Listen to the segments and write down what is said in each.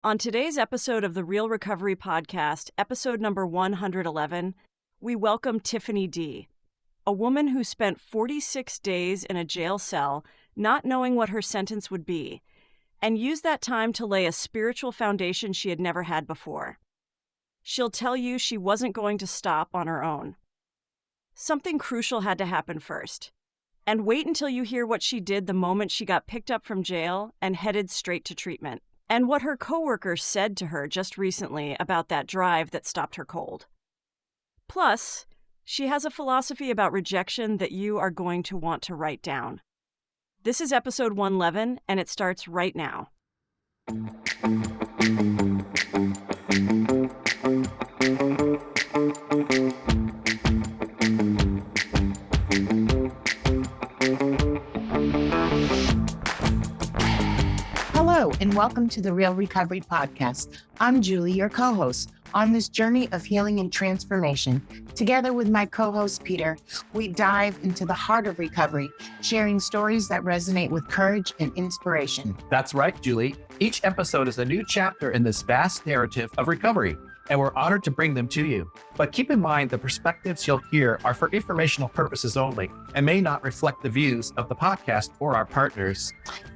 On today's episode of the Real Recovery Podcast, episode number 111, we welcome Tiffany D, a woman who spent 46 days in a jail cell not knowing what her sentence would be, and used that time to lay a spiritual foundation she had never had before. She'll tell you she wasn't going to stop on her own. Something crucial had to happen first. And wait until you hear what she did the moment she got picked up from jail and headed straight to treatment, and what her coworker said to her just recently about that drive that stopped her cold. Plus, she has a philosophy about rejection that you are going to want to write down. This is episode 111, and it starts right now. Hello, and welcome to the Real Recovery Podcast. I'm Julie, your co-host. On this journey of healing and transformation, together with my co-host Peter, we dive into the heart of recovery, sharing stories that resonate with courage and inspiration. That's right, Julie. Each episode is a new chapter in this vast narrative of recovery, and we're honored to bring them to you. But keep in mind the perspectives you'll hear are for informational purposes only and may not reflect the views of the podcast or our partners.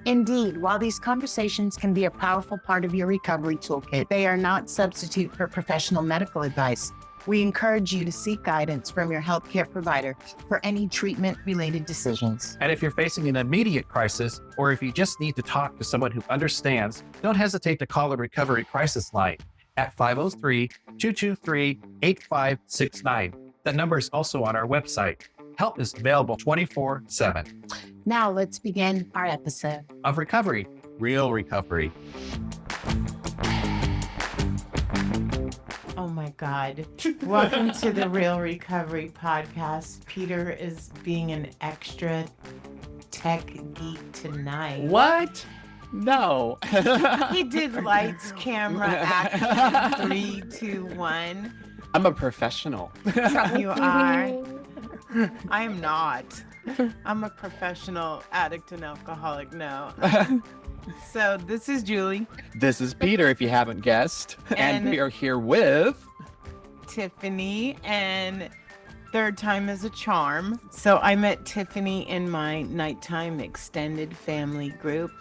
Indeed, while these conversations can be a powerful part of your recovery toolkit, they are not substitute for professional medical advice. We encourage you to seek guidance from your healthcare provider for any treatment-related decisions. And if you're facing an immediate crisis, or if you just need to talk to someone who understands, don't hesitate to call the Recovery Crisis Line at 503-223-8569. That number is also on our website. Help is available 24/7. Now let's begin our episode Of recovery, real recovery. Oh my God. Welcome to the Real Recovery Podcast. Peter is being an extra tech geek tonight. What? No. He did lights, camera, action, 3, 2, 1. I'm a professional. You are. I am not. I'm a professional addict and alcoholic. No. So this is Julie. This is Peter, if you haven't guessed. And we are here with Tiffany, and third time is a charm. So I met Tiffany in my nighttime extended family group.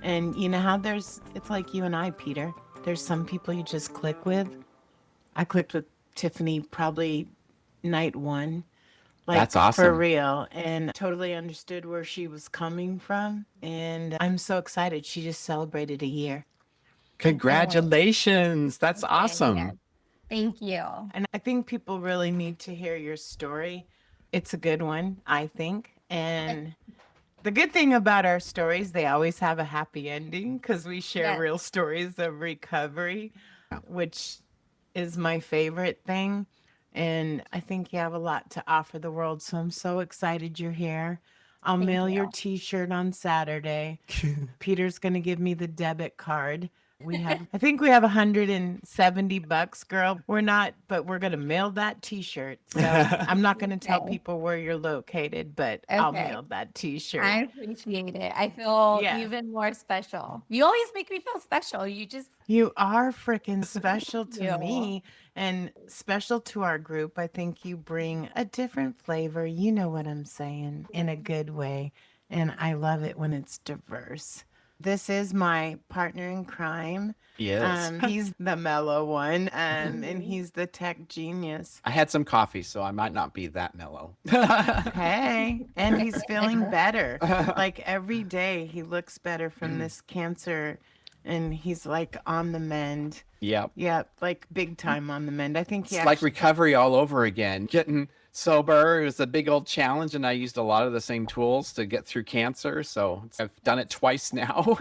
And you know how it's like you and I, Peter. There's some people you just click with. I clicked with Tiffany probably night one. Like, that's awesome. For real. And totally understood where she was coming from. And I'm so excited. She just celebrated a year. Congratulations. That's awesome. Thank you. And I think people really need to hear your story. It's a good one, I think. And the good thing about our stories, they always have a happy ending because we share real stories of recovery, which is my favorite thing. And I think you have a lot to offer the world. So I'm so excited you're here. I'll mail your t-shirt on Saturday. Peter's going to give me the debit card. I think we have $170, girl. We're not, but we're going to mail that t-shirt. So I'm not going to tell people where you're located, but I'll mail that t-shirt. I appreciate it. I feel even more special. You always make me feel special. You are freaking special to me and special to our group. I think you bring a different flavor. You know what I'm saying, in a good way. And I love it when it's diverse. This is my partner in crime. Yes. He's the mellow one, and he's the tech genius. I had some coffee, so I might not be that mellow. Hey, and he's feeling better. Like every day he looks better from this cancer, and he's like on the mend. Yep. Yep, like big time on the mend. I think it's like recovery all over again. Getting sober, it was a big old challenge, and I used a lot of the same tools to get through cancer, so I've done it twice now.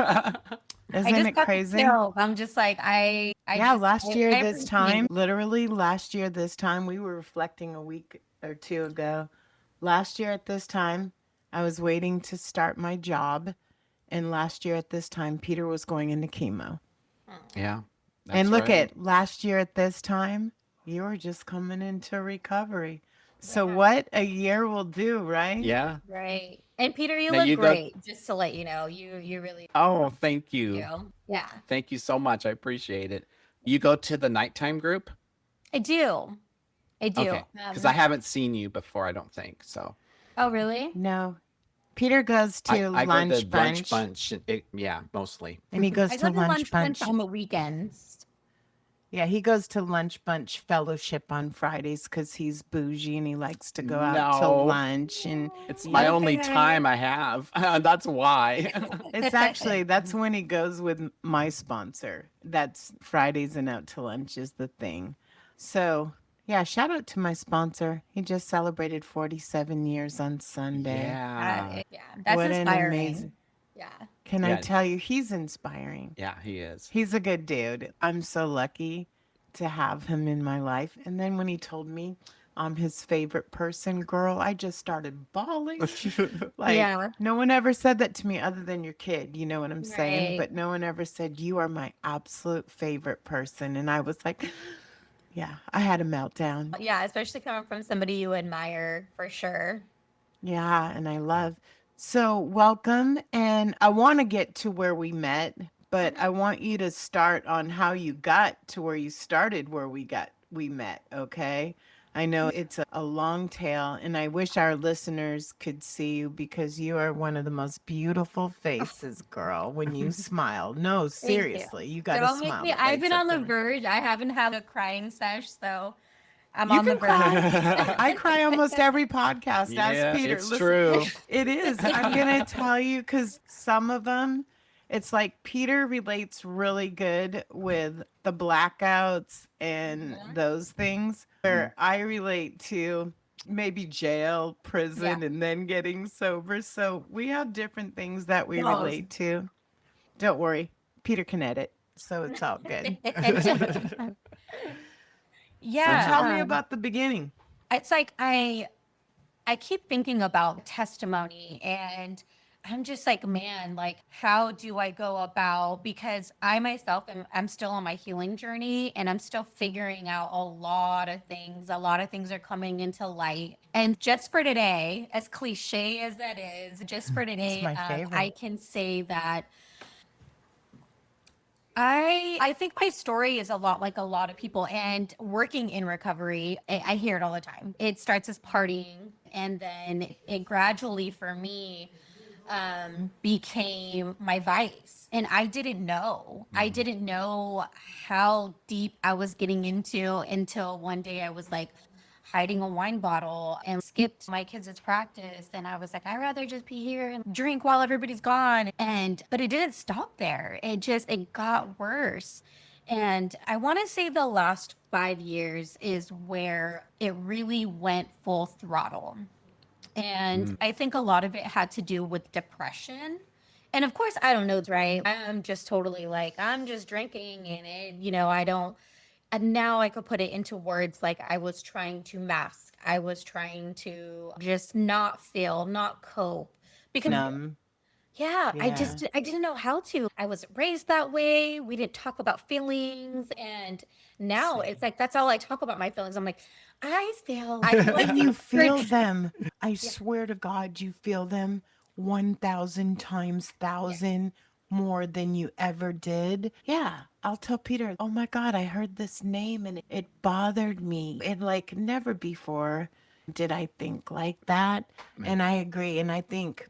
Isn't it crazy? I'm just like, last year this time, literally last year this time, we were reflecting a week or two ago. Last year at this time, I was waiting to start my job, and last year at this time, Peter was going into chemo. Yeah. And look at last year at this time, you were just coming into recovery. So what a year will do, right? Yeah. Right. And Peter, you Now look you go. great. Just to let you know, you really Oh, thank you. do. Yeah, Thank you so much. I appreciate it. You go to the nighttime group? I do. I do. Okay. Because I haven't seen you before, I don't think. So Oh, really? No. Peter goes to I go lunch to bunch. lunch bunch. Yeah, mostly. And he goes I to go to lunch bunch. on the weekends. Yeah, he goes to lunch bunch fellowship on Fridays because he's bougie and he likes to go out to No. lunch. And It's my only time I have. That's why. it's actually, that's when he goes with my sponsor. That's Fridays and out to lunch is the thing. So, yeah, shout out to my sponsor. He just celebrated 47 years on Sunday. Yeah. That's What an inspiring. amazing. Yeah. Can I Yeah. tell you, he's inspiring. Yeah, he is. He's a good dude. I'm so lucky to have him in my life. And then when he told me I'm his favorite person, girl, I just started bawling. Like, Yeah. no one ever said that to me other than your kid. You know what I'm saying? Right. But no one ever said, you are my absolute favorite person. And I was like, yeah, I had a meltdown. Yeah, especially coming from somebody you admire for sure. Yeah, and I love. So, welcome. And I want to get to where we met, but I want you to start on how you got to where you started, where we met, okay? I know it's a long tale, and I wish our listeners could see you because you are one of the most beautiful faces, girl, when you smile. No, seriously, you got to Don't smile. make me. that I've been lights on up the there. verge. I haven't had a crying sesh, so I'm You on the can verge. cry. I cry almost every podcast. Yeah, Ask Peter. it's Listen, true. It is. I'm going to tell you because some of them, it's like Peter relates really good with the blackouts and those things, where I relate to maybe jail, prison, and then getting sober. So we have different things that we relate to. Don't worry. Peter can edit, so it's all good. Yeah. So tell me about the beginning. It's like I keep thinking about testimony, and I'm just like, man, like, how do I go about, because I myself I'm still on my healing journey, and I'm still figuring out a lot of things. A lot of things are coming into light. And just for today, as cliche as that is, just for today, my favorite. I can say that I think my story is a lot like a lot of people, and working in recovery, I hear it all the time. It starts as partying, and then it gradually for me became my vice. And I didn't know. I didn't know how deep I was getting into until one day I was like hiding a wine bottle and skipped my kids' practice. And I was like, I'd rather just be here and drink while everybody's gone. But it didn't stop there. It got worse. And I want to say the last 5 years is where it really went full throttle. And I think a lot of it had to do with depression. And of course, I don't know, right? I'm just totally like, I'm just drinking and I don't. And now I could put it into words like I was trying to mask. I was trying to just not feel, not cope. Because Yeah. I didn't know how to. I was raised that way. We didn't talk about feelings. And now it's like, that's all I talk about, my feelings. I'm like, I feel like You feel them. I swear to God, you feel them 1,000 times 1,000 more than you ever did. Yeah. I'll tell Peter, oh my God, I heard this name and it bothered me. And like never before did I think like that. And I agree. And I think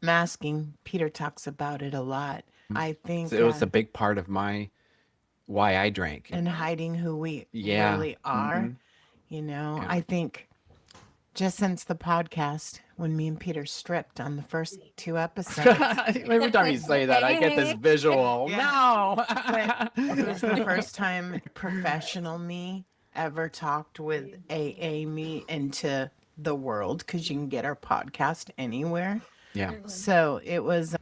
masking, Peter talks about it a lot. I think So it was a big part of why I drank. and hiding who we Yeah. really are. I think just since the podcast, when me and Peter stripped on the first 2 episodes, Every time you say that, I get this visual. Yeah. No. but it was the first time professional me ever talked with AA me into the world, because you can get our podcast anywhere. Yeah. So it was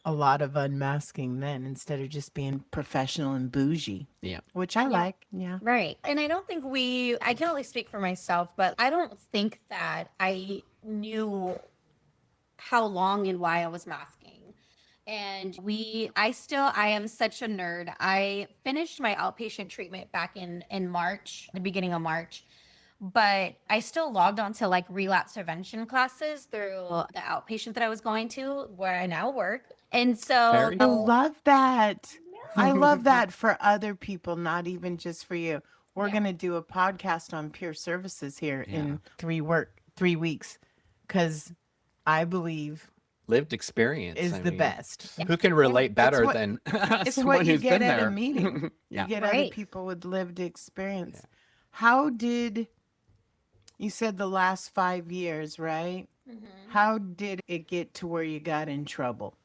a lot of unmasking then, instead of just being professional and bougie. Yeah. Which I like. Yeah. right. And I don't think I can only speak for myself, but I don't think that I knew how long and why I was masking. And I am such a nerd. I finished my outpatient treatment back in March, the beginning of March. but I still logged on to like relapse prevention classes through the outpatient that I was going to where I now work. And so Very I love that. I love that for other people, not even just for you. We're Yeah. going to do a podcast on peer services here Yeah. in 3 weeks because I believe Lived experience is I the mean, best. Who can relate better what- than It's someone what you who's get been at there? a meeting. Yeah. You get other Right. people with lived experience. How did you said the last 5 years, right? How did it get to where you got in trouble?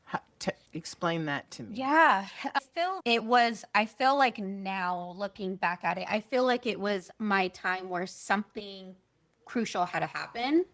Explain that to me. Yeah, I feel like now looking back at it, I feel like it was my time where something crucial had to happen,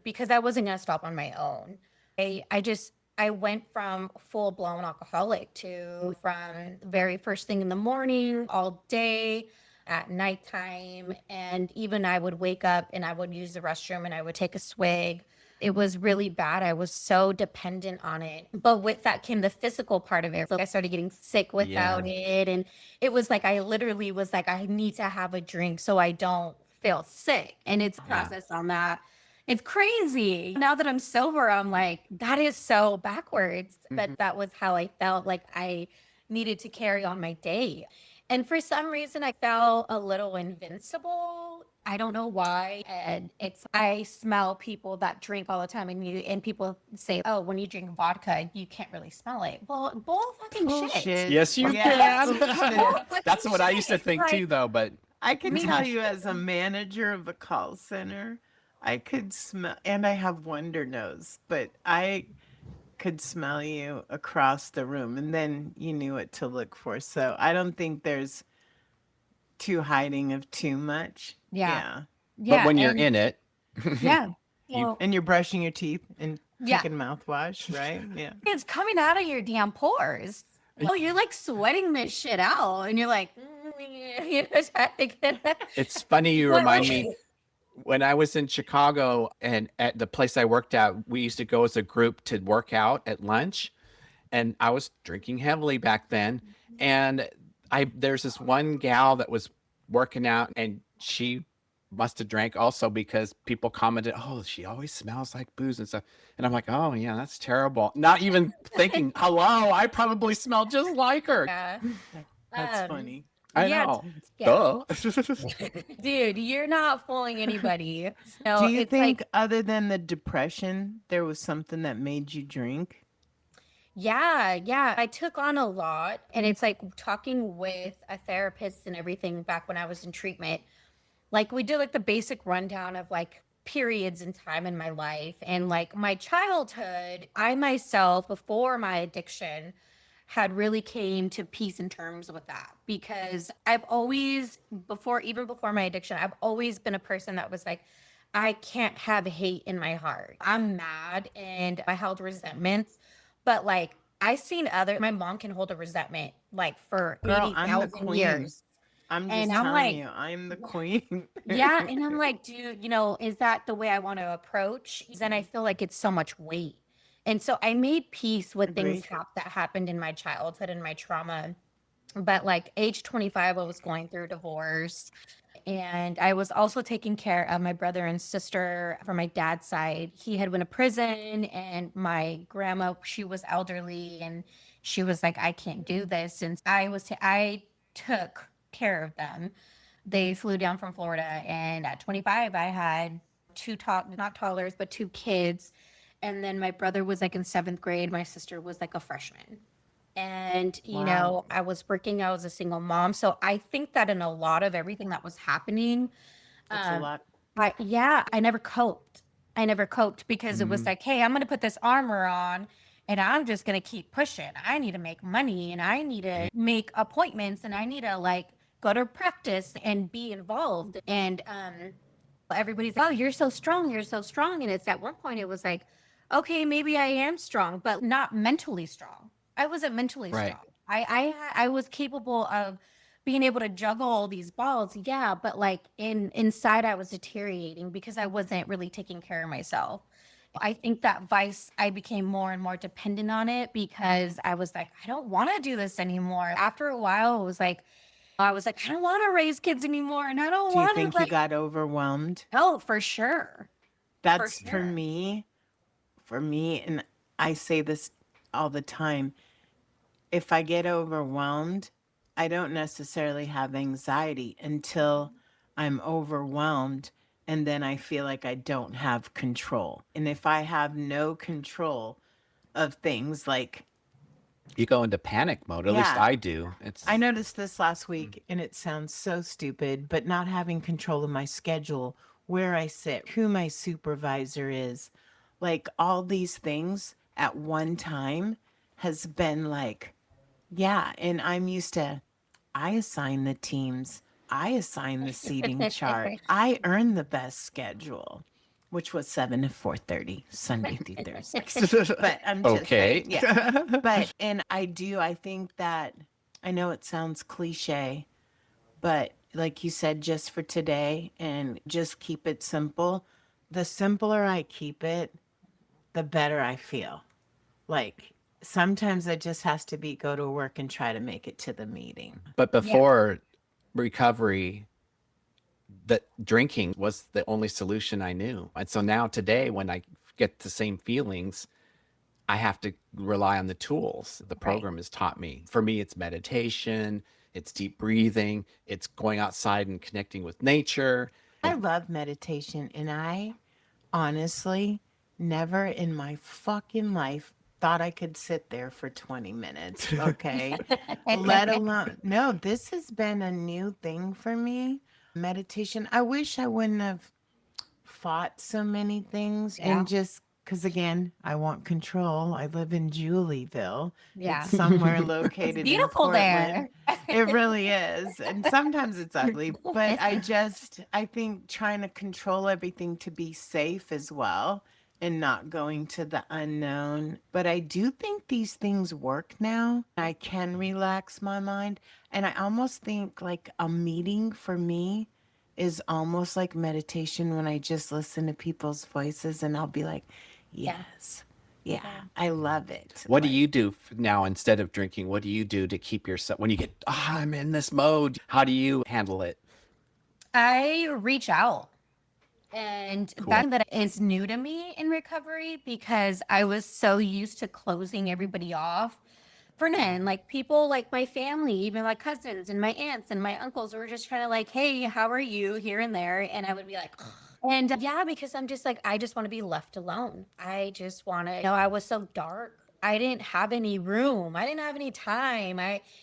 because I wasn't going to stop on my own. I went from full blown alcoholic to from the very first thing in the morning, all day, at nighttime. And even I would wake up and I would use the restroom and I would take a swig. It was really bad. I was so dependent on it. But with that came the physical part of it. So I started getting sick without it. And it was like, I literally was like, I need to have a drink so I don't feel sick. And it's a process on that. It's crazy. Now that I'm sober, I'm like, that is so backwards. But that was how I felt like I needed to carry on my day. And for some reason, I felt a little invincible. I don't know why. And I smell people that drink all the time, and people say, "Oh, when you drink vodka, you can't really smell it." Well, bull fucking shit. Bullshit. Yes, you Yeah. can. That's what I used to think too, though. But I can tell you as a manager of a call center, I could smell, and I have wonder nose, but I could smell you across the room, and then you knew what to look for. So I don't think there's too hiding of too much. Yeah. but when you're in it, yeah. And you're brushing your teeth and Yeah. taking mouthwash, right? Yeah. It's coming out of your damn pores. Oh, you're like sweating this shit out, and you're like, it's funny you remind me. When I was in Chicago and at the place I worked at, we used to go as a group to work out at lunch, and I was drinking heavily back then. And there's this one gal that was working out, and she must have drank also because people commented, "Oh, she always smells like booze and stuff." And I'm like, "Oh yeah, that's terrible." Not even thinking, "Hello, I probably smell just like her." Yeah. That's funny. I yeah, know. yeah. Duh. Dude, you're not fooling anybody. No, Do you it's think, like, other than the depression, there was something that made you drink? yeah, I took on a lot, and it's like talking with a therapist and everything back when I was in treatment. Like we did like the basic rundown of like periods in time in my life and like my childhood. I myself, before my addiction, had really came to peace and terms with that, because I've always, even before my addiction, I've always been a person that was like, I can't have hate in my heart. I'm mad and I held resentments, but like my mom can hold a resentment like for Girl, I'm the 80,000 queen. years. I'm just And I'm telling like- you, I'm the queen. Yeah. And I'm like, dude, is that the way I want to approach? Then I feel like it's so much weight. And so I made peace with things Agreed. that happened in my childhood and my trauma. But like age 25, I was going through divorce. And I was also taking care of my brother and sister from my dad's side. He had been to prison, and my grandma, she was elderly, and she was like, I can't do this. And I took care of them. They flew down from Florida, and at 25, I had not toddlers, but 2 kids. And then my brother was like in 7th grade. My sister was like a freshman. And, Wow. I was working, I was a single mom. So I think that in a lot of everything that was happening, That's a lot. I never coped. Because it was like, hey, I'm going to put this armor on and I'm just going to keep pushing. I need to make money and I need to make appointments and I need to like go to practice and be involved. And everybody's like, oh, you're so strong. You're so strong. And it's at one point, it was like, okay, maybe I am strong, but not mentally strong. I wasn't mentally Right. strong. I was capable of being able to juggle all these balls. Yeah. But like inside I was deteriorating because I wasn't really taking care of myself. I think that vice, I became more and more dependent on it because I was like, I don't want to do this anymore. After a while, it was like, I was like, I don't want to raise kids anymore. And I don't Do you want think to you got overwhelmed? Oh, for sure. That's sure. for me, and I say this all the time. If I get overwhelmed, I don't necessarily have anxiety until I'm overwhelmed, and then I feel like I don't have control. And if I have no control of things, like, You go into panic mode. At least Yeah. I do. I noticed this last week, and it sounds so stupid, but not having control of my schedule, where I sit, who my supervisor is, like all these things at one time has been like, yeah. And I'm used to, I assign the teams, I assign the seating chart, I earn the best schedule, which was 7 to 4:30, Sunday through Thursday. But I'm just Okay. saying, yeah. But, and I think that, I know it sounds cliche, but like you said, just for today and just keep it simple. The simpler I keep it, the better I feel. Like sometimes it just has to be go to work and try to make it to the meeting. But before recovery, that drinking was the only solution I knew. And so now today, when I get the same feelings, I have to rely on the tools the program has taught me. For me, it's meditation, it's deep breathing, it's going outside and connecting with nature. I love meditation, and I honestly never in my fucking life thought I could sit there for 20 minutes. Okay. Let alone, no, this has been a new thing for me. Meditation. I wish I wouldn't have fought so many things and just because again, I want control. I live in Julieville. Yeah. It's somewhere located Beautiful in Portland. there. It really is. And sometimes it's ugly, but I think trying to control everything to be safe as well and not going to the unknown. But I do think these things work now. I can relax my mind. And I almost think like a meeting for me is almost like meditation when I just listen to people's voices and I'll be like, yes. Yeah, I love it. What do you do now instead of drinking? What do you do to keep yourself when you get, I'm in this mode? How do you handle it? I reach out. And Cool. that is new to me in recovery because I was so used to closing everybody off. For none, like people like my family, even my cousins and my aunts and my uncles were just trying to like, hey, how are you here and there? And I would be like, and yeah, because I'm just like, I just want to be left alone. I just want to, I was so dark. I didn't have any room. I didn't have any time.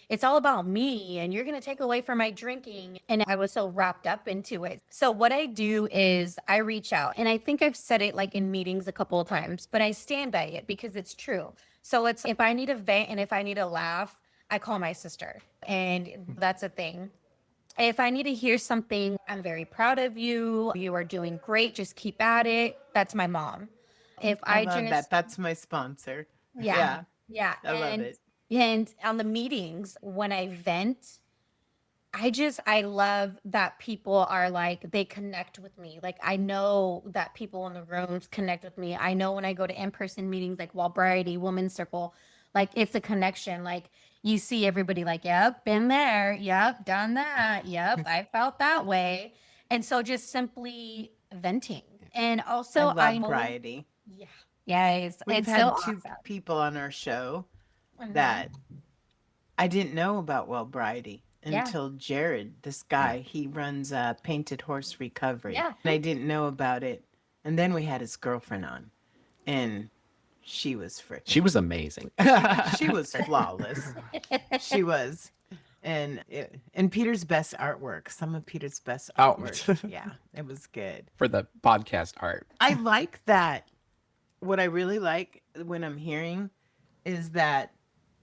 It's all about me and you're going to take away from my drinking. And I was so wrapped up into it. So what I do is I reach out, and I think I've said it like in meetings a couple of times, but I stand by it because it's true. So it's if I need a vent and if I need a laugh, I call my sister, and that's a thing. If I need to hear something, I'm very proud of you. You are doing great. Just keep at it. That's my mom. If I I love just, that. That's my sponsor. yeah. I love it. And on the meetings, when I vent, I love that people are like, they connect with me. Like, I know that people in the rooms connect with me. I know when I go to in-person meetings, like Sobriety, Women's Circle, like it's a connection. Like you see everybody like, yep, been there. Yep, done that. Yep, I felt that way. And so just simply venting. And also I love Variety. Yeah, We've it's had so two awesome. people on our show Mhm. that I didn't know about Variety until Jared, this guy, he runs Painted Horse Recovery. Yeah. And I didn't know about it. And then we had his girlfriend on, and she was freaking. She was amazing. She was flawless. She was. And Peter's best artwork, some of Peter's best artwork. Yeah, it was good. For the podcast art. I like that. What I really like when I'm hearing is that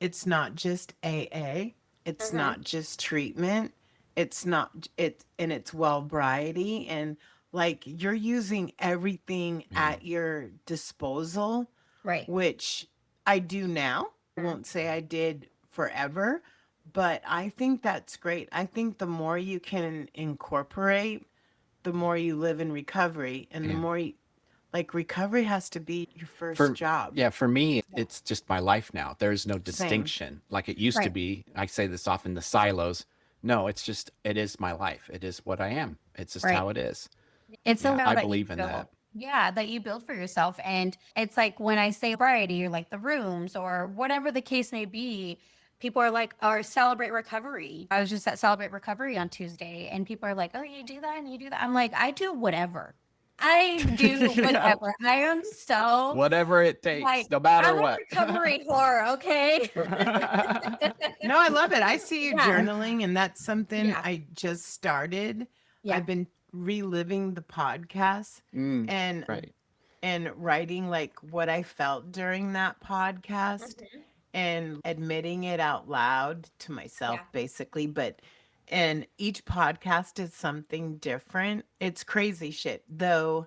it's not just AA. It's not just treatment. It's not and it's Sobriety, and like you're using everything at your disposal, Right. which I do now. I won't say I did forever, but I think that's great. I think the more you can incorporate, the more you live in recovery, and the more you, like recovery has to be your first job. Yeah, for me, it's just my life now. There's no distinction like it used to be. I say this often, the silos. No, it's just, it is my life. It is what I am. It's just Right. how it is. It's Yeah, a I that believe you in build. that. Yeah, that you build for yourself. And it's like when I say variety or like the rooms or whatever the case may be, people are like, or celebrate recovery. I was just at Celebrate Recovery on Tuesday and people are like, oh, you do that and you do that. I'm like, I do whatever. I do whatever. I am so Whatever it takes, like, no matter I'm a what. recovery whore, okay? No, I love it. I see you Yeah. journaling, and that's something Yeah. I just started. Yeah. I've been reliving the podcast Mm, and right. writing like what I felt during that podcast Mhm. and admitting it out loud to myself, Yeah. basically. And each podcast is something different. It's crazy shit, though.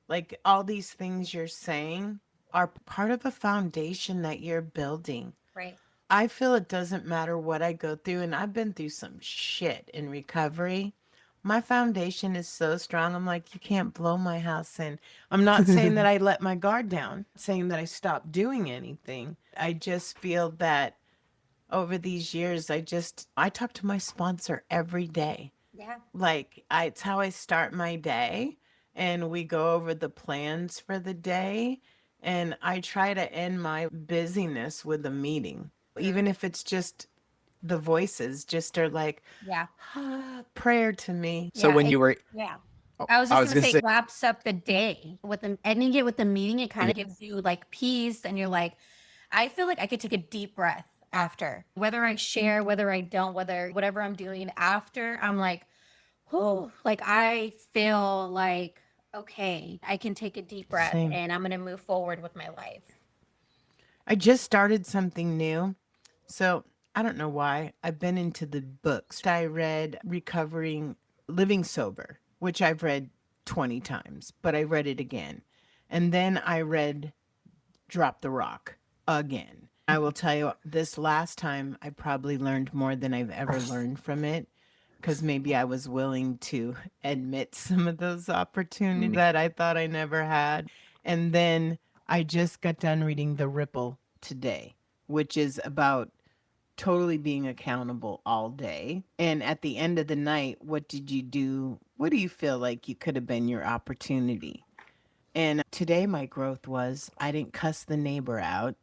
Like all these things you're saying are part of a foundation that you're building. Right. I feel it doesn't matter what I go through, and I've been through some shit in recovery. My foundation is so strong. I'm like, you can't blow my house in. I'm not saying that I let my guard down, saying that I stopped doing anything. I just feel that over these years, I talk to my sponsor every day. Yeah. Like, it's how I start my day, and we go over the plans for the day. And I try to end my busyness with a meeting, even if it's just the voices just are like Yeah. prayer to me. So Yeah, when you were, Yeah. oh, I was I just was gonna gonna say say, wraps up the day with the ending it with the meeting. It kind of gives you like peace, and you're like, I feel like I could take a deep breath after, whether I share, whether I don't, whether whatever I'm doing after. I'm like, oh, like I feel like okay, I can take a deep breath, Same. and I'm gonna move forward with my life. I just started something new. So I don't know why. I've been into the books. I read Recovering Living Sober, which I've read 20 times, but I read it again. And then I read Drop the Rock again. I will tell you, this last time I probably learned more than I've ever learned from it, because maybe I was willing to admit some of those opportunities that I thought I never had. And then I just got done reading The Ripple today, which is about totally being accountable all day. And at the end of the night, what did you do? What do you feel like you could have been your opportunity? And today my growth was I didn't cuss the neighbor out.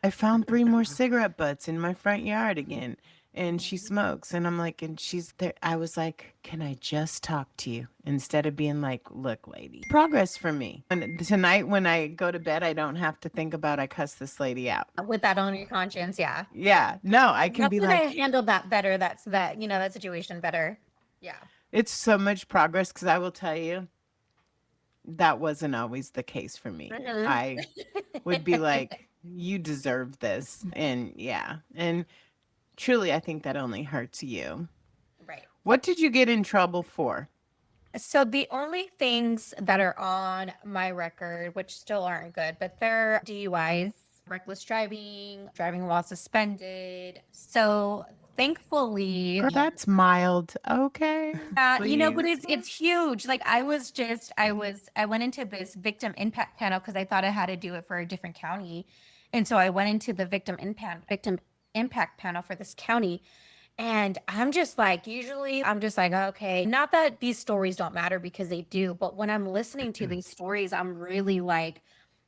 I found 3 more cigarette butts in my front yard again. And she smokes. And I'm like, and she's there. I was like, can I just talk to you? Instead of being like, look, lady. Progress for me. And tonight when I go to bed, I don't have to think about I cussed this lady out. With that on your conscience, yeah. Yeah. No, I can Not be that like, I handled that better. That's that, that situation better. Yeah. it's so much progress because I will tell you, that wasn't always the case for me. Mhm. I would be like, you deserve this. And yeah. And truly, I think that only hurts you. Right. What did you get in trouble for? So the only things that are on my record, which still aren't good, but they're DUIs, reckless driving, driving while suspended. So thankfully, Girl, that's mild. Okay. but Please. it's huge. Like I went into this victim impact panel because I thought I had to do it for a different county, and so I went into the victim impact panel for this county. And I'm just like, usually I'm just like, okay, not that these stories don't matter because they do, but when I'm listening to these stories, I'm really like,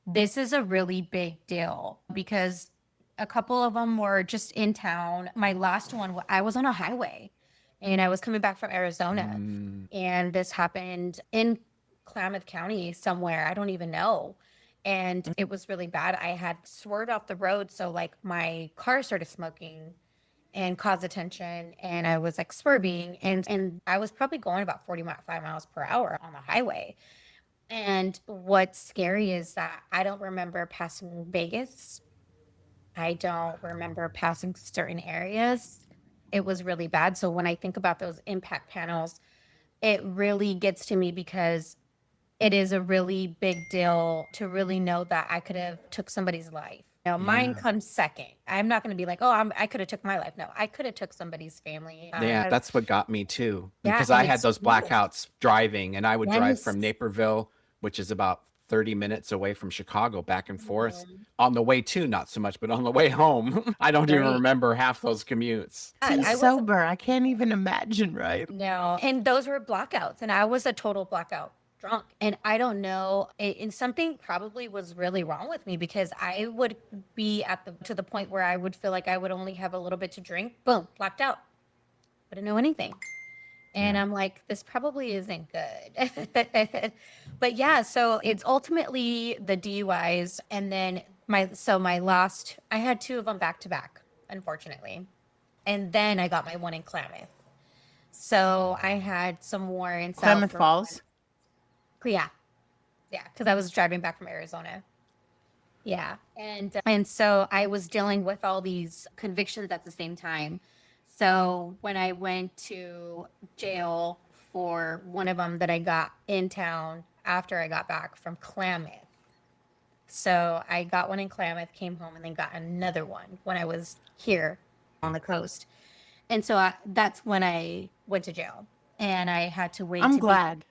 this is a really big deal because a couple of them were just in town. My last one, I was on a highway and I was coming back from Arizona. And this happened in Klamath County somewhere. I don't even know. And it was really bad. I had swerved off the road. So like my car started smoking and caused attention, and I was like swerving, and I was probably going about 45 miles per hour on the highway. And what's scary is that I don't remember passing Vegas. I don't remember passing certain areas. It was really bad. So when I think about those impact panels, it really gets to me because it is a really big deal to really know that I could have took somebody's life. Mine comes second. I'm not going to be like, oh, I could have took my life. No, I could have took somebody's family. yeah, that's what got me too. Yeah, Because and I had it's those brutal. blackouts driving, and I would drive Yes. from Naperville, which is about 30 minutes away from Chicago, back and forth. Mhm. On the way to, not so much, but on the way home, I don't even Right. remember half those commutes. I See, was sober. I can't even imagine, right? No, and those were blackouts, and I was a total blackout drunk. And I don't know, and something probably was really wrong with me because I would be to the point where I would feel like I would only have a little bit to drink. Boom, blacked out. Wouldn't know anything. And Yeah. I'm like, this probably isn't good. But yeah, so it's ultimately the DUIs, and then my last, I had two of them back to back, unfortunately, and then I got my one in Klamath. So I had some more in Klamath South Falls. Yeah. Yeah. Because I was driving back from Arizona. Yeah. And so I was dealing with all these convictions at the same time. So when I went to jail for one of them that I got in town after I got back from Klamath. So I got one in Klamath, came home, and then got another one when I was here on the coast. And so that's when I went to jail, and I had to wait. I'm glad.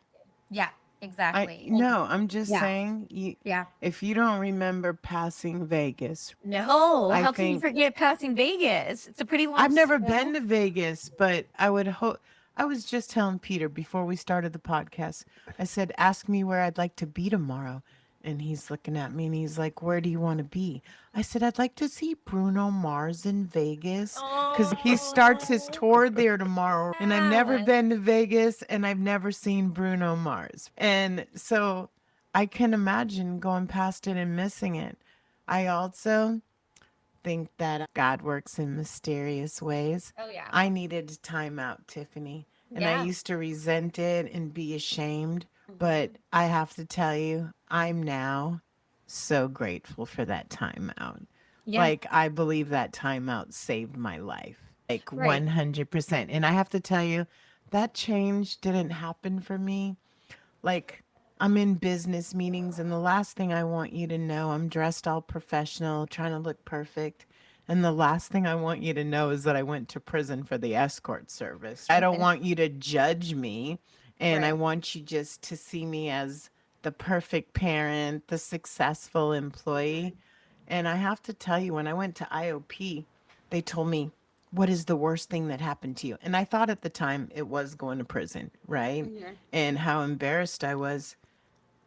Yeah, exactly. No, I'm just Yeah. saying, Yeah. if you don't remember passing Vegas, No, I how can you think- forget passing Vegas? It's a pretty long I've never story. been to Vegas, but I would hope. I was just telling Peter before we started the podcast, I said, ask me where I'd like to be tomorrow. And he's looking at me and he's like, where do you want to be? I said, I'd like to see Bruno Mars in Vegas because he starts his tour there tomorrow. And I've never Yeah. been to Vegas and I've never seen Bruno Mars. And so I can imagine going past it and missing it. I also think that God works in mysterious ways. Oh, yeah. I needed time out, Tiffany. And I Yeah. used to resent it and be ashamed. But I have to tell you, I'm now so grateful for that time out. Yeah. Like, I believe that time out saved my life. Like, Right. 100%. And I have to tell you, that change didn't happen for me. Like, I'm in business meetings, and the last thing I want you to know, I'm dressed all professional, trying to look perfect. And the last thing I want you to know is that I went to prison for the escort service. I don't Okay. want you to judge me. And I Right. want you just to see me as the perfect parent, the successful employee. And I have to tell you, when I went to IOP, they told me, what is the worst thing that happened to you? And I thought at the time it was going to prison, right? Mhm. And how embarrassed I was.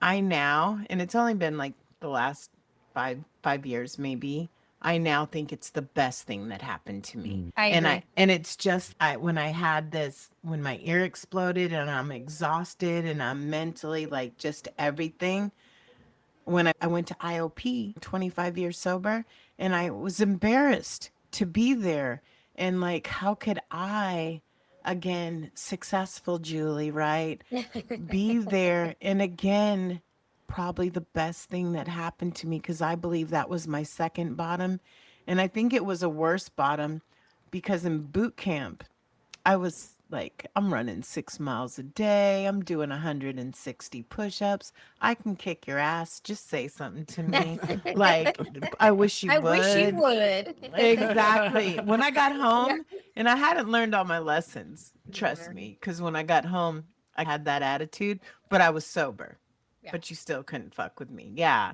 I now, and it's only been like the last five years maybe, I now think it's the best thing that happened to me. I agree. And it's just when I had this, when my ear exploded and I'm exhausted and I'm mentally like just everything. When I went to IOP, 25 years sober, and I was embarrassed to be there. And like, how could I, again, successful Julie, right? Be there. And again, probably the best thing that happened to me because I believe that was my second bottom. And I think it was a worse bottom because in boot camp, I was like, I'm running 6 miles a day. I'm doing 160 push-ups. I can kick your ass. Just say something to me. Like, I wish you I would. wish you would. Exactly. When I got home, and I hadn't learned all my lessons, trust me, because when I got home, I had that attitude, but I was sober. Yeah. But you still couldn't fuck with me. Yeah.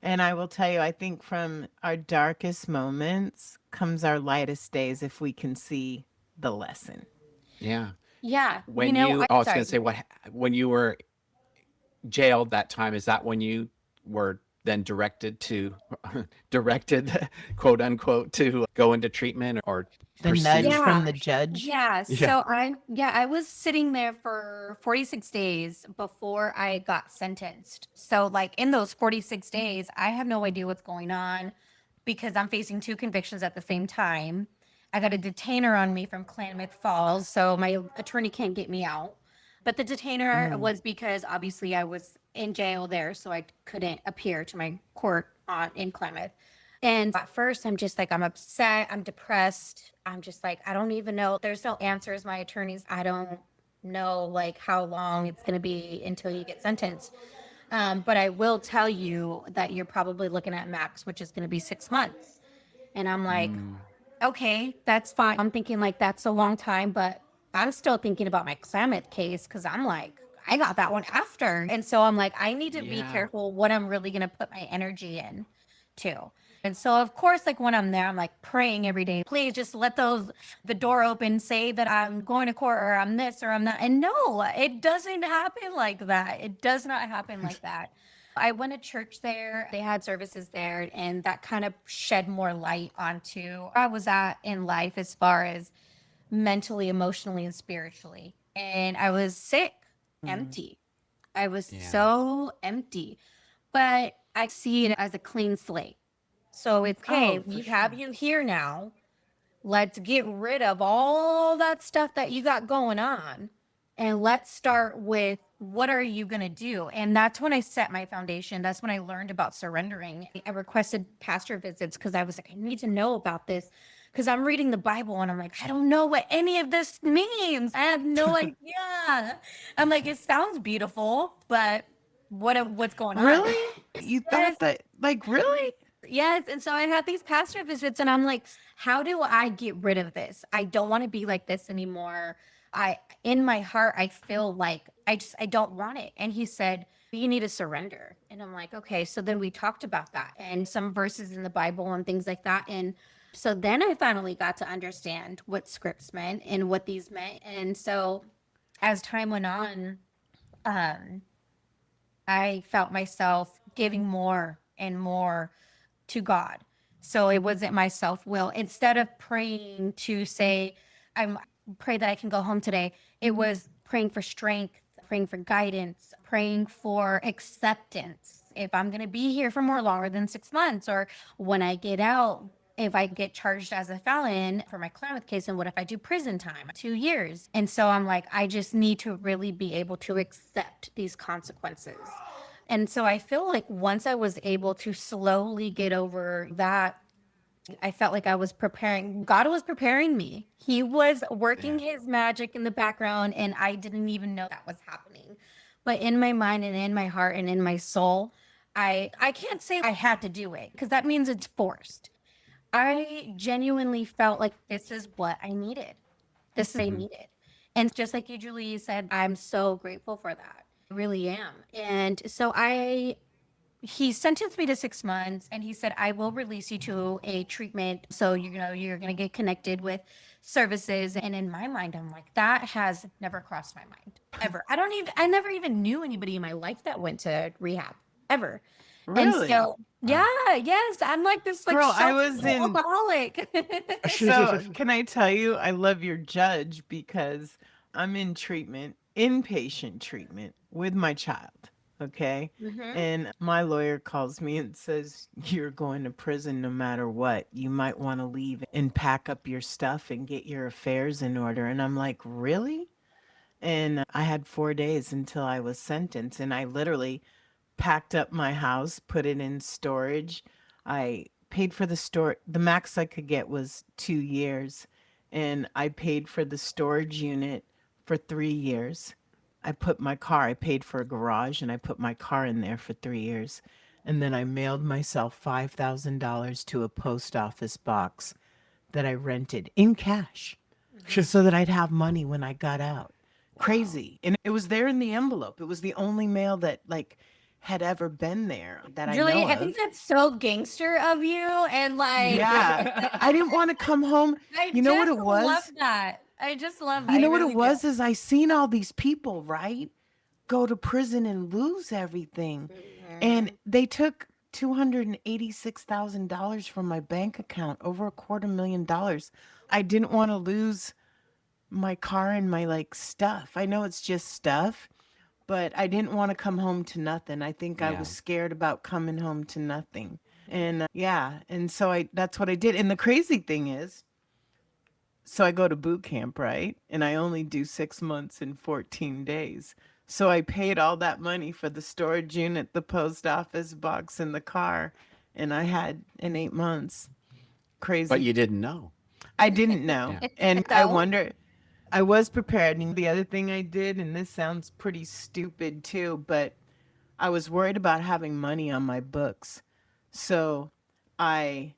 And I will tell you, I think from our darkest moments comes our lightest days if we can see the lesson. Yeah. Yeah. When I I was sorry. going to say, when you were jailed that time, is that when you were then directed, quote unquote, to go into treatment or The pursue? nudge Yeah. from the judge. Yeah. Yeah. So I was sitting there for 46 days before I got sentenced. So like in those 46 days, I have no idea what's going on because I'm facing two convictions at the same time. I got a detainer on me from Klamath Falls, so my attorney can't get me out. But the detainer was because obviously I was in jail there, so I couldn't appear to my court in Klamath. And at first, I'm just like, I'm upset, I'm depressed. I'm just like, I don't even know. There's no answers. My attorneys, I don't know like how long it's going to be until you get sentenced. But I will tell you that you're probably looking at max, which is going to be 6 months. And I'm like, okay, that's fine. I'm thinking like that's a long time, but I'm still thinking about my Klamath case because I'm like, I got that one after. And so I'm like, I need to be Yeah. careful what I'm really going to put my energy in too. And so, of course, like when I'm there, I'm like praying every day, please just let the door open, say that I'm going to court or I'm this or I'm that. And no, it doesn't happen like that. It does not happen like that. I went to church there. They had services there, and that kind of shed more light onto where I was at in life as far as mentally, emotionally, and spiritually. And I was sick, empty. I was Yeah. so empty, but I see it as a clean slate. So it's okay, Oh, for we have sure. you here now. Let's get rid of all that stuff that you got going on. And let's start with what are you going to do? And that's when I set my foundation. That's when I learned about surrendering. I requested pastor visits because I was like, I need to know about this because I'm reading the Bible and I'm like, I don't know what any of this means. I have no idea. I'm like, it sounds beautiful, but what's going on? Really? You Yes. thought that, like, really? Yes. And so I had these pastor visits and I'm like, how do I get rid of this? I don't want to be like this anymore. In my heart, I feel like I don't want it. And he said, you need to surrender. And I'm like, okay. So then we talked about that and some verses in the Bible and things like that. And so then I finally got to understand what scripts meant and what these meant. And so as time went on, I felt myself giving more and more to God. So it wasn't my self will. Instead of praying to say, I'm pray that I can go home today, it was praying for strength, praying for guidance, praying for acceptance. If I'm going to be here for more longer than 6 months, or when I get out, if I get charged as a felon for my Klamath case, and what if I do prison time, 2 years? And so I'm like, I just need to really be able to accept these consequences. And so I feel like once I was able to slowly get over that, I felt like I was preparing. God was preparing me. He was working his magic in the background, and I didn't even know that was happening. But in my mind and in my heart and in my soul, I can't say I had to do it because that means it's forced. I genuinely felt like this is what I needed. This is what I needed. And just like you, Julie, said, I'm so grateful for that. I really am. And so he sentenced me to 6 months and he said, I will release you to a treatment. So, you're going to get connected with services. And in my mind, I'm like, that has never crossed my mind ever. I never even knew anybody in my life that went to rehab ever. And Really? so, yes, I'm like this like Girl, I sheltered was in- alcoholic. So, can I tell you, I love your judge because I'm in treatment, inpatient treatment with my child. Okay. And my lawyer calls me and says, you're going to prison no matter what. You might want to leave and pack up your stuff and get your affairs in order. And I'm like, really? And I had 4 days until I was sentenced. And I literally packed up my house, put it in storage. I paid for the store. The max I could get was 2 years. And I paid for the storage unit for 3 years. I paid for a garage and I put my car in there for 3 years. And then I mailed myself $5,000 to a post office box that I rented in cash just so that I'd have money when I got out. Crazy. And it was there in the envelope. It was the only mail that had ever been there that Julie, I know I of. think that's so gangster of you. And like, Yeah. I didn't want to come home. You know what it was? I love that. I just love that. You know I what really it was is I seen all these people, right, go to prison and lose everything. And they took $286,000 from my bank account, over $250,000. I didn't want to lose my car and my stuff. I know it's just stuff, but I didn't want to come home to nothing. I think I was scared about coming home to nothing. And and so that's what I did. And the crazy thing is, so I go to boot camp, right? And I only do 6 months and 14 days. So I paid all that money for the storage unit, the post office box, and the car. And I had in 8 months. Crazy. But you didn't know. I didn't know. Yeah. And I So? wonder, I was prepared. And the other thing I did, and this sounds pretty stupid too, but I was worried about having money on my books. So I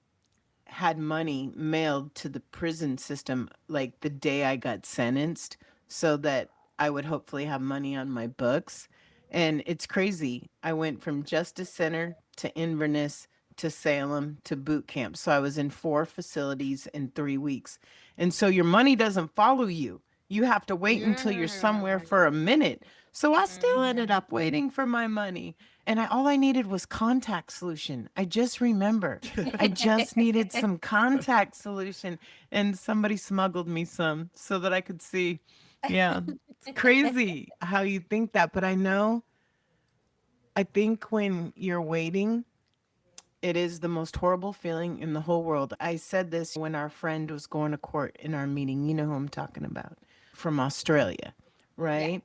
had money mailed to the prison system like the day I got sentenced so that I would hopefully have money on my books. And it's crazy. I went from Justice Center to Inverness to Salem to boot camp. So I was in 4 facilities in 3 weeks. And so your money doesn't follow you. You have to wait until you're somewhere for a minute. So I still ended up waiting for my money. And all I needed was contact solution. I just remember. I just needed some contact solution. And somebody smuggled me some so that I could see. Yeah. It's crazy how you think that. But I think when you're waiting, it is the most horrible feeling in the whole world. I said this when our friend was going to court in our meeting. You know who I'm talking about, from Australia, right?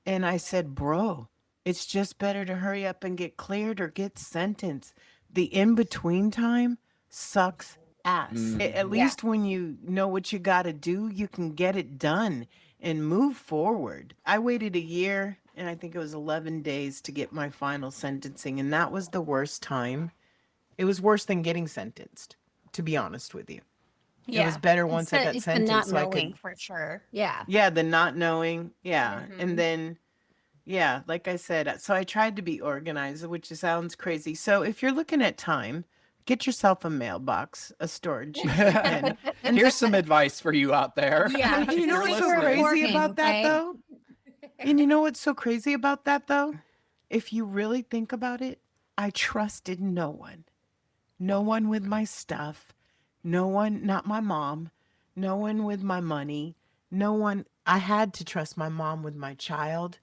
And I said, bro, it's just better to hurry up and get cleared or get sentenced. The in-between time sucks ass. At least when you know what you got to do, you can get it done and move forward. I waited a year and I think it was 11 days to get my final sentencing. And that was the worst time. It was worse than getting sentenced, to be honest with you. It was better once I got sentenced. Not so I knowing could, for sure. Yeah. yeah, the not knowing. Yeah. And then, yeah, like I said, so I tried to be organized, which sounds crazy. So if you're looking at time, get yourself a mailbox, a storage. and Here's some advice for you out there. Yeah. And you know If what's you're so listening. crazy about that, Okay. though? And you know what's so crazy about that, though? If you really think about it, I trusted no one. No one with my stuff. No one, not my mom. No one with my money. No one. I had to trust my mom with my child.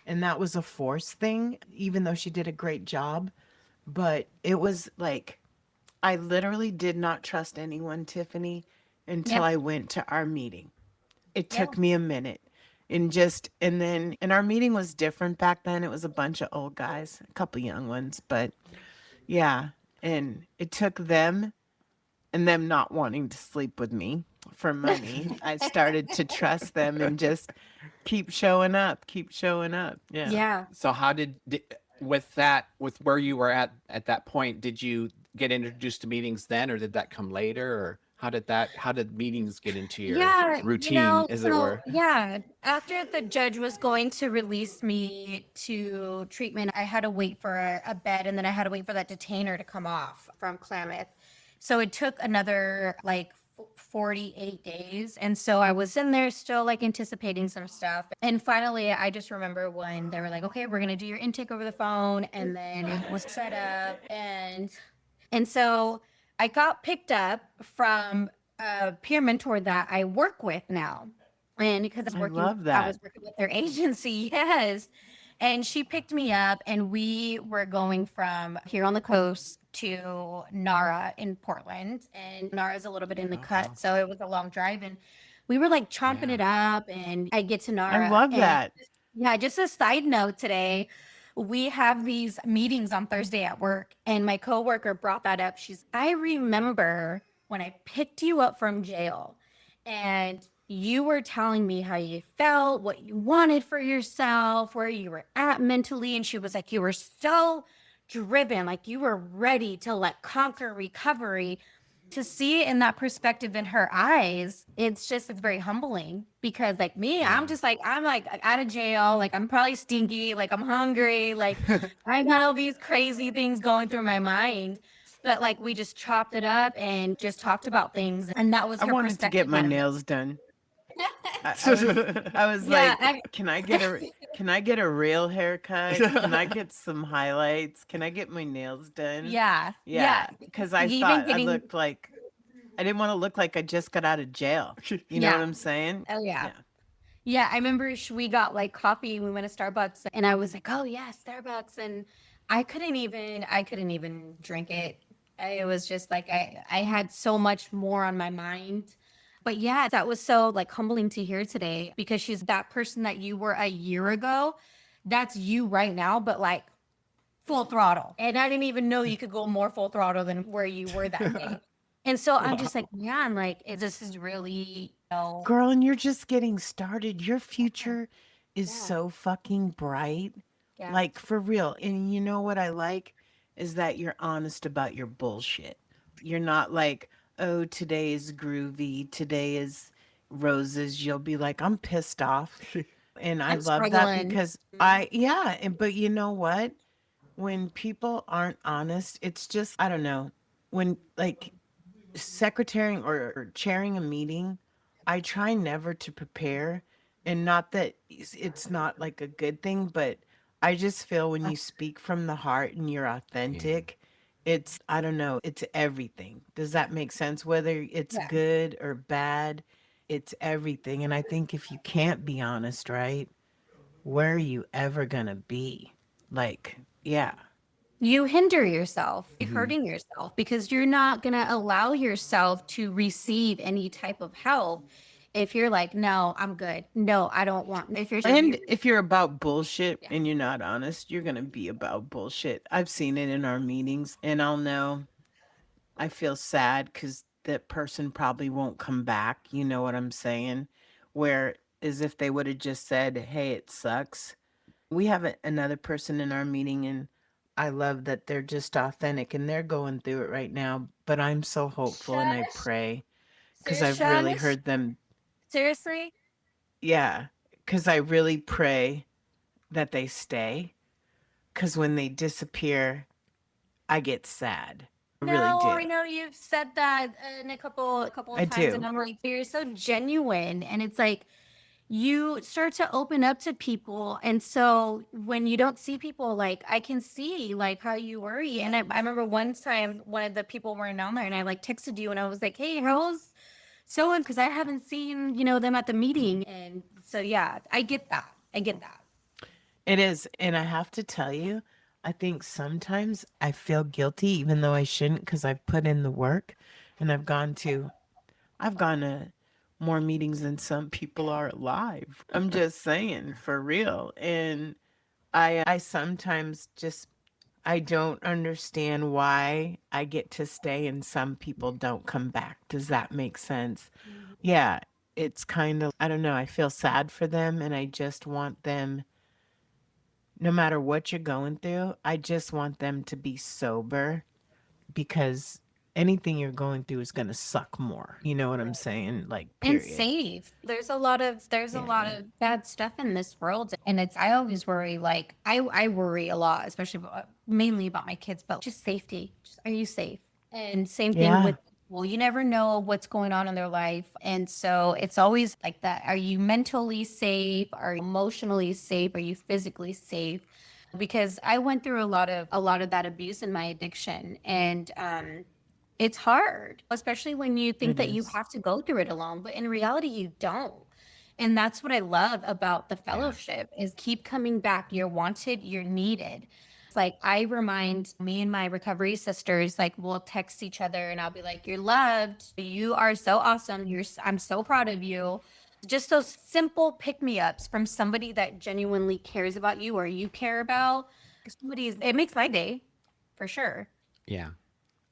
And that was a forced thing, even though she did a great job. But it was like, I literally did not trust anyone, Tiffany, until I went to our meeting. It took me a minute. And our meeting was different back then. It was a bunch of old guys, a couple young ones, but yeah. And it took them and them not wanting to sleep with me for money. I started to trust them and just keep showing up. Yeah. Yeah. So how did with where you were at that point, did you get introduced to meetings then, or did that come later, or how did meetings get into your routine, as it were? Yeah. After the judge was going to release me to treatment, I had to wait for a bed, and then I had to wait for that detainer to come off from Klamath. So it took another 48 days. And so I was in there still anticipating some stuff. And finally, I just remember when they were like, okay, we're going to do your intake over the phone. And then it was set up. And so I got picked up from a peer mentor that I work with now. And because I was working with their agency, yes. And she picked me up, and we were going from here on the coast to NARA in Portland. And NARA is a little bit in the cut, so it was a long drive. And we were chomping it up, and I get to NARA. I love that. Yeah, just a side note today. We have these meetings on Thursday at work, and my coworker brought that up. I remember when I picked you up from jail, and you were telling me how you felt, what you wanted for yourself, where you were at mentally. And she was like, you were so driven, you were ready to conquer recovery. To see it in that perspective in her eyes, it's very humbling, because I'm just I'm out of jail. I'm probably stinky. I'm hungry. I got all these crazy things going through my mind. But we just chopped it up and just talked about things. And that was her I wanted to perspective get my on it. nails done. I was can I get a real haircut? Can I get some highlights? Can I get my nails done? Yeah. Because I Even thought I getting- looked like I didn't want to look like I just got out of jail. You know what I'm saying? Oh yeah. Yeah, I remember we got coffee. We went to Starbucks, and I was like, "Oh yeah, Starbucks," and I couldn't even drink it. It was just I had so much more on my mind. But yeah, that was so humbling to hear today, because she's that person that you were a year ago. That's you right now, but full throttle. And I didn't even know you could go more full throttle than where you were that day. And so I'm just man, this is really, Girl, and you're just getting started. Your future is so fucking bright. Yeah. For real. And you know what I like is that you're honest about your bullshit. You're not oh, today is groovy, today is roses. You'll be I'm pissed off. And I I'm love that struggling. because but you know what? When people aren't honest, it's just, I don't know, when like secretarying or chairing a meeting, I try never to prepare. And not that it's not like a good thing, but I just feel when you speak from the heart and you're Yeah. authentic, it's, I don't know, it's everything. Does that make sense? Whether it's Yeah. good or bad, it's everything. And I think if you can't be honest, right, where are you ever going to be? Like, yeah. You hinder yourself, you're Mhm. hurting yourself because you're not going to allow yourself to receive any type of help if you're like, no, I'm good. No, I don't want. If you're, And if you're about bullshit yeah. and you're not honest, you're going to be about bullshit. I've seen it in our meetings, and I'll know I feel sad because that person probably won't come back. You know what I'm saying? Where as if they would have just said, hey, it sucks. We have another person in our meeting, and I love that they're just authentic and they're going through it right now. But I'm so hopeful and I Shush. pray because I've really Shush. heard them. Seriously? Yeah, because I really pray that they stay. Because when they disappear, I get sad. I really No, do. I know you've said that in a couple I of times, and do. I'm like, you're so genuine, and it's like you start to open up to people, and so when you don't see people, like I can see like how you worry, and I remember one time one of the people weren't on there, and I like texted you, and I was like, hey, how's so and because I haven't seen them at the meeting, and so yeah, I get that, I get that. It is. And I have to tell you, I think sometimes I feel guilty, even though I shouldn't, because I've put in the work and I've gone to more meetings than some people are alive. I'm just saying, for real. And I sometimes just, I don't understand why I get to stay and some people don't come back. Does that make sense? Yeah, it's kind of, I don't know, I feel sad for them and I just want them, no matter what you're going through, I just want them to be sober because anything you're going through is going to suck more. You know what I'm saying? Like, And period. safe. There's a lot of bad stuff in this world, and it's I always worry. Like I worry a lot, especially mainly about my kids, but just safety. Just are you safe? And same thing Yeah. with well, you never know what's going on in their life, and so it's always like that. Are you mentally safe? Are you emotionally safe? Are you physically safe? Because I went through a lot of that abuse in my addiction, and it's hard, especially when you think It that you is. have to go through it alone, but in reality you don't. And that's what I love about the Yeah. fellowship is keep coming back. You're wanted, you're needed. It's like I remind me and my recovery sisters, like we'll text each other and I'll be like, you're loved. You are so awesome. I'm so proud of you. Just those simple pick me ups from somebody that genuinely cares about you or you care about. It makes my day for sure. Yeah.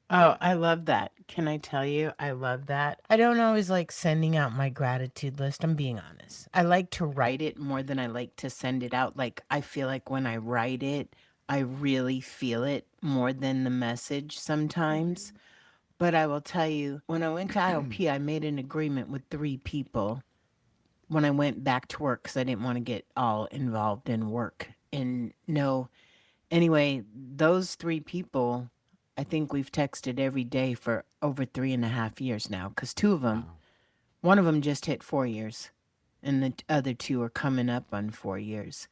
Oh, I love that. Can I tell you? I love that. I don't always like sending out my gratitude list. I'm being honest. I like to write it more than I like to send it out. Like, I feel like when I write it, I really feel it more than the message sometimes. But I will tell you, when I went to IOP, I made an agreement with 3 people when I went back to work because I didn't want to get all involved in work. And no, anyway, those 3 people, I think we've texted every day for over 3.5 years now because Wow. one of them just hit 4 years and the other two are coming up on 4 years.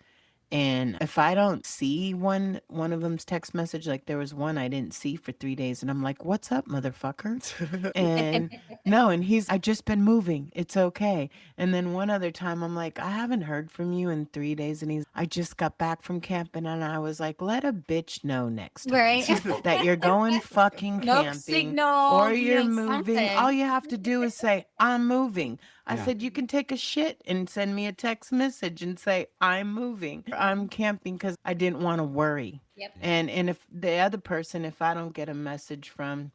And if I don't see one of them's text message, like there was one I didn't see for 3 days, and I'm like, "What's up, motherfucker?" And no, and I just been moving. It's okay. And then one other time, I'm like, "I haven't heard from you in 3 days," and I just got back from camping, and I was like, "Let a bitch know next time Right. that you're going fucking Nope, camping or signal, you're moving. All something. you have to do is say, I'm moving." I Yeah. said, you can take a shit and send me a text message and say, I'm moving. I'm camping because I didn't want to worry. Yep. Yeah. And if the other person, if I don't get a message from,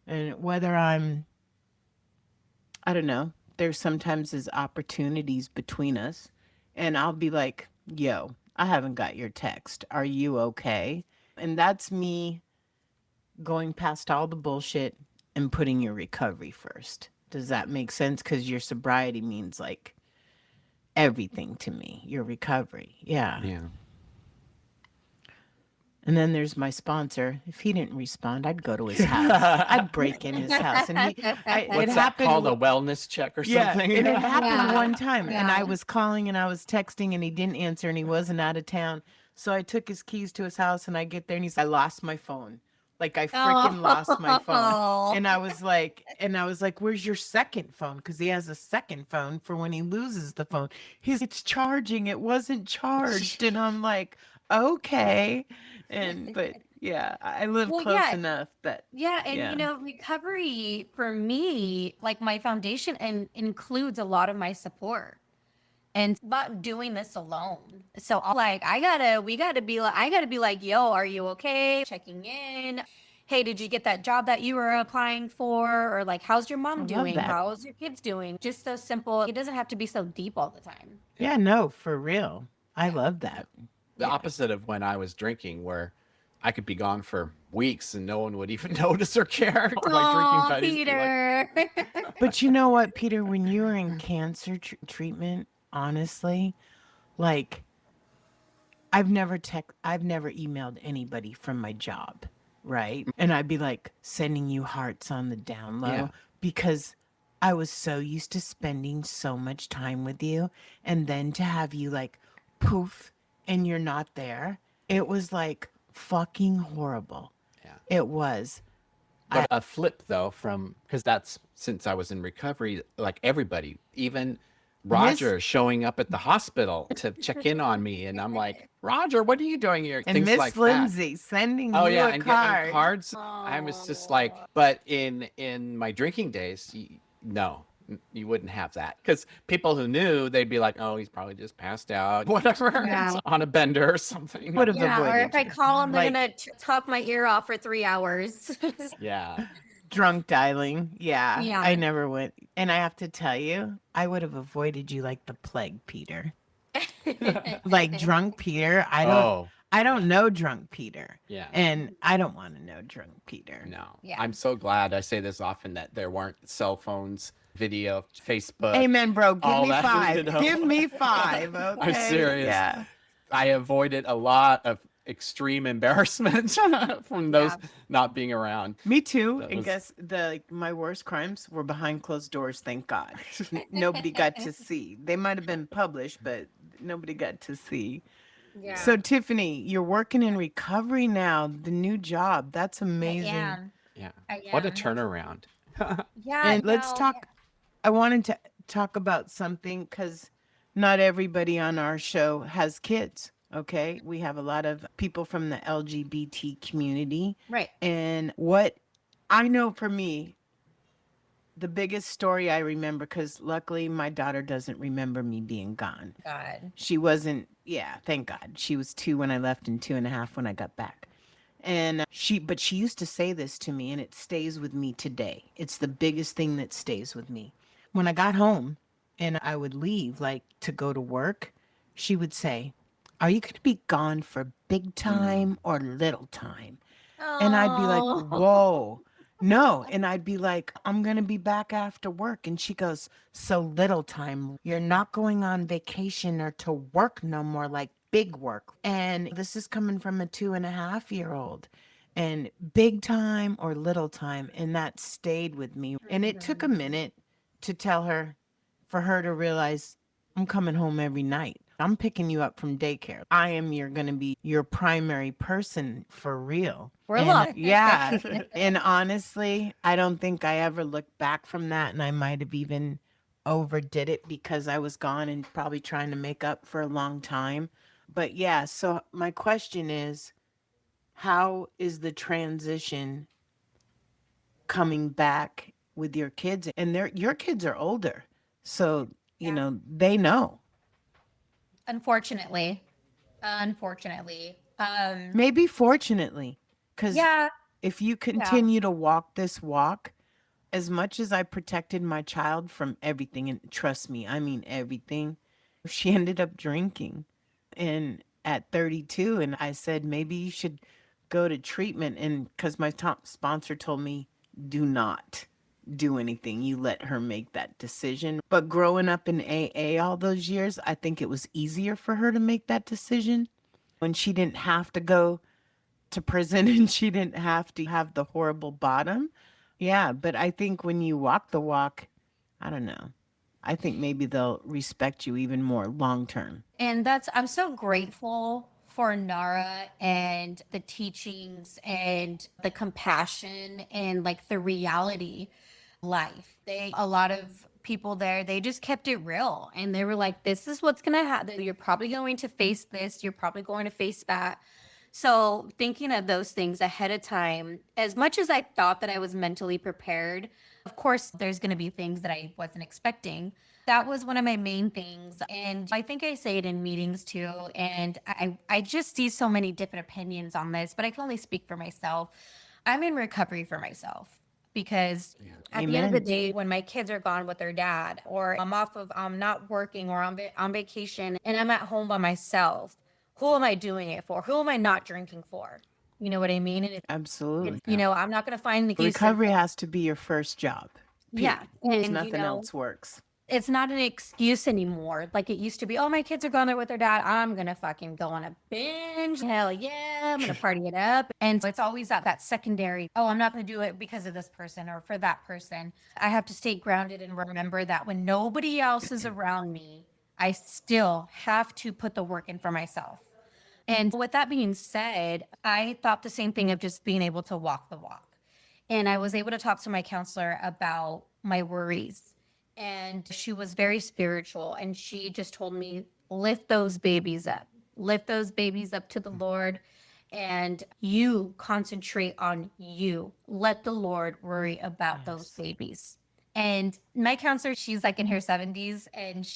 and whether I don't know, there's sometimes there's opportunities between us. And I'll be like, yo, I haven't got your text. Are you okay? And that's me going past all the bullshit and putting your recovery first. Does that make sense? Because your sobriety means like everything to me, your recovery. Yeah. Yeah. And then there's my sponsor. If he didn't respond, I'd go to his house. I'd break in his house. And it What's that happened called? A wellness check or something? and it happened Yeah. one time. And I Yeah. was calling and I was texting and he didn't answer and he wasn't out of town. So I took his keys to his house and I get there and he's I lost my phone. Like I freaking lost my phone. And I was like, where's your second phone? Because he has a second phone for when he loses the phone. It's charging. It wasn't charged. And I'm like, okay. But yeah, I live Well, close yeah. enough that Yeah, and Yeah. recovery for me, like my foundation and includes a lot of my support. And about doing this alone. So I'm like, I gotta be like, yo, are you okay? Checking in. Hey, did you get that job that you were applying for? Or like, how's your I mom love doing? that. How's your kids doing? Just so simple. It doesn't have to be so deep all the time. Yeah, no, for real. I love that. The opposite of when I was drinking, where I could be gone for weeks and no one would even notice or care. My Oh, drinking buddies would be like, Peter. But you know what, Peter, when you were in cancer treatment, honestly, like I've never emailed anybody from my job, right? And I'd be like sending you hearts on the down low Yeah. because I was so used to spending so much time with you, and then to have you like poof and you're not there. It was like fucking horrible. Yeah. It was. But a flip though, from because that's since I was in recovery, like everybody, even Roger showing up at the hospital to check in on me, and I'm like, Roger, what are you doing here? And Things Miss like that. Lindsay sending Oh you yeah, a and card. getting cards. I was just like, but in my drinking days, no, you wouldn't have that because people who knew, they'd be like, oh, he's probably just passed out, whatever, Yeah. on a bender or something. Would have Yeah, or avoided if I you. call them, they're Like- gonna talk my ear off for 3 hours. Yeah. Drunk dialing. Yeah. Yeah. I never went. And I have to tell you, I would have avoided you like the plague, Peter. Like drunk Peter. I don't know drunk Peter. Yeah. And I don't want to know drunk Peter. No. Yeah. I'm so glad. I say this often that there weren't cell phones, video, Facebook. Amen, bro. Give all me that, 5. you know. Give me 5. Okay. I'm serious. Yeah. I avoided a lot of extreme embarrassment from those not being around. Me too. That And was- guess my worst crimes were behind closed doors, thank God. Nobody got to see. They might have been published, but nobody got to see. Yeah. So Tiffany, you're working in recovery now, the new job. That's I amazing. am. Yeah. I What a am. turnaround. Yeah. And let's no, talk. I wanted to talk about something because not everybody on our show has kids. Okay. We have a lot of people from the LGBT community. Right. And what I know for me, the biggest story I remember, because luckily my daughter doesn't remember me being gone. God. She wasn't, thank God. She was 2 when I left and 2.5 when I got back. And but she used to say this to me and it stays with me today. It's the biggest thing that stays with me. When I got home and I would leave, like to go to work, she would say, are you going to be gone for big time or little time? And I'd be like, whoa, no. And I'd be like, I'm going to be back after work. And she goes, so little time. You're not going on vacation or to work no more, like big work. And this is coming from a 2.5-year-old. And big time or little time. And that stayed with me. And it took a minute to tell her, for her to realize I'm coming home every night. I'm picking you up from daycare. I am going to be your primary person for real. We're And, lost. yeah. And honestly, I don't think I ever looked back from that. And I might have even overdid it because I was gone and probably trying to make up for a long time. But yeah, so my question is, how is the transition coming back with your kids? And your kids are older. So, you know, they know. Unfortunately. Maybe fortunately, because Yeah. if you continue to walk this walk, as much as I protected my child from everything, and trust me, I mean everything, she ended up drinking. And at 32, and I said, maybe you should go to treatment. And because my top sponsor told me, do not do anything. You let her make that decision. But growing up in AA all those years, I think it was easier for her to make that decision when she didn't have to go to prison and she didn't have to have the horrible bottom. Yeah, but I think when you walk the walk, I don't know. I think maybe they'll respect you even more long term. And I'm so grateful for NARA and the teachings and the compassion and like the reality life. A lot of people there, they just kept it real. And they were like, this is what's going to happen. You're probably going to face this. You're probably going to face that. So thinking of those things ahead of time, as much as I thought that I was mentally prepared, of course, there's going to be things that I wasn't expecting. That was one of my main things. And I think I say it in meetings too. And I just see so many different opinions on this, but I can only speak for myself. I'm in recovery for myself because at the end of the day, when my kids are gone with their dad, or I'm not working or on vacation and I'm at home by myself, who am I doing it for? Who am I not drinking for? You know what I mean? And Absolutely. I'm not going to find the recovery has to be your first job. Yeah. And nothing else works. It's not an excuse anymore. Like it used to be, oh, my kids are going there with their dad. I'm going to fucking go on a binge. Hell yeah. I'm going to party it up. And so it's always that secondary, oh, I'm not going to do it because of this person or for that person. I have to stay grounded and remember that when nobody else is around me, I still have to put the work in for myself. And with that being said, I thought the same thing of just being able to walk the walk. And I was able to talk to my counselor about my worries. And she was very spiritual. And she just told me, lift those babies up. Lift those babies up to the Lord. And you concentrate on you. Let the Lord worry about those babies. And my counselor, she's like in her 70s. And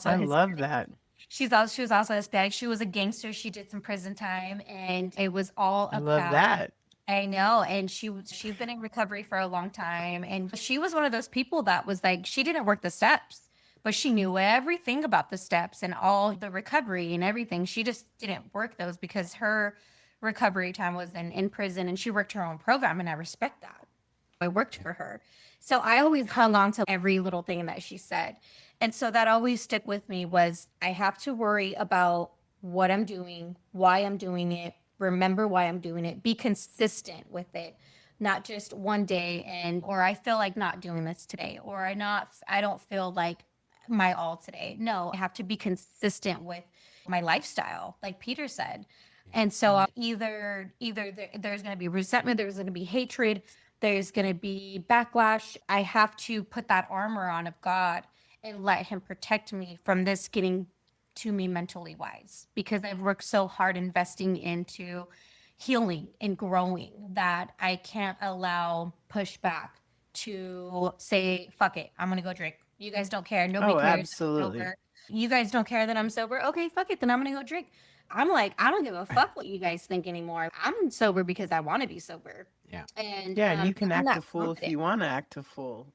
I love that. She was also Hispanic. She was a gangster. She did some prison time, and it was all about. I love that. I know, and she's been in recovery for a long time, and she was one of those people that was like, she didn't work the steps, but she knew everything about the steps and all the recovery and everything. She just didn't work those because her recovery time was in prison, and she worked her own program, and I respect that. I worked for her. So I always hung on to every little thing that she said. And so that always stuck with me was I have to worry about what I'm doing, why I'm doing it, remember why I'm doing it, be consistent with it, not just one day or I feel like not doing this today, or I don't feel like my all today. No, I have to be consistent with my lifestyle, like Peter said. And so either there's going to be resentment, there's going to be hatred, there's going to be backlash. I have to put that armor on of God and let him protect me from this getting to me mentally wise, because I've worked so hard investing into healing and growing that I can't allow pushback to say, fuck it, I'm going to go drink. You guys don't care. Nobody cares. Absolutely. Sober. You guys don't care that I'm sober. Okay, fuck it. Then I'm going to go drink. I'm like, I don't give a fuck what you guys think anymore. I'm sober because I want to be sober. Yeah. And and you can act a fool if you want to act a fool.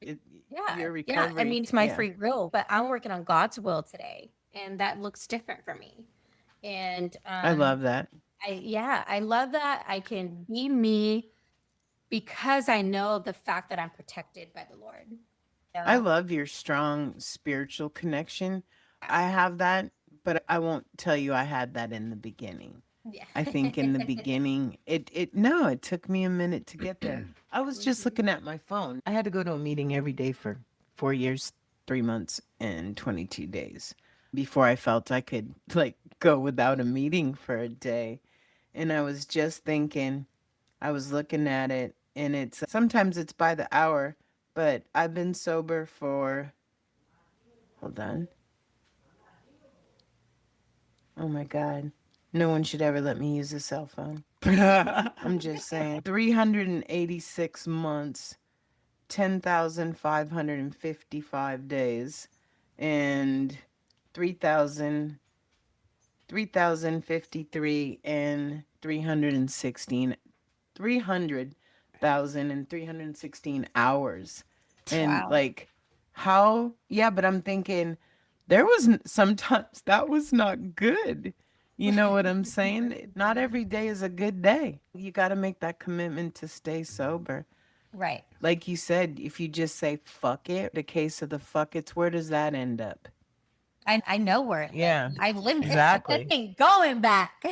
Your recovery. I mean, it's my free will, but I'm working on God's will today, and that looks different for me. And I love that. I love that I can be me because I know the fact that I'm protected by the Lord. I love your strong spiritual connection. I have that, but I won't tell you I had that in the beginning. Yeah. I think in the beginning, it took me a minute to get there. I was just looking at my phone. I had to go to a meeting every day for 4 years, 3 months, and 22 days before I felt I could go without a meeting for a day. And I was just thinking, I was looking at it, and sometimes it's by the hour, but I've been sober for, hold on. Oh my God. No one should ever let me use a cell phone. I'm just saying. 386 months, 10,555 days, and 3,053 and 316 hours. And Wow. how, but I'm thinking there wasn't, sometimes that was not good. You know what I'm saying? Not every day is a good day. You got to make that commitment to stay sober. Right. Like you said, if you just say fuck it, the case of the fuck it's, where does that end up? I know where it Yeah, lives. I've lived exactly. it. Ain't going back.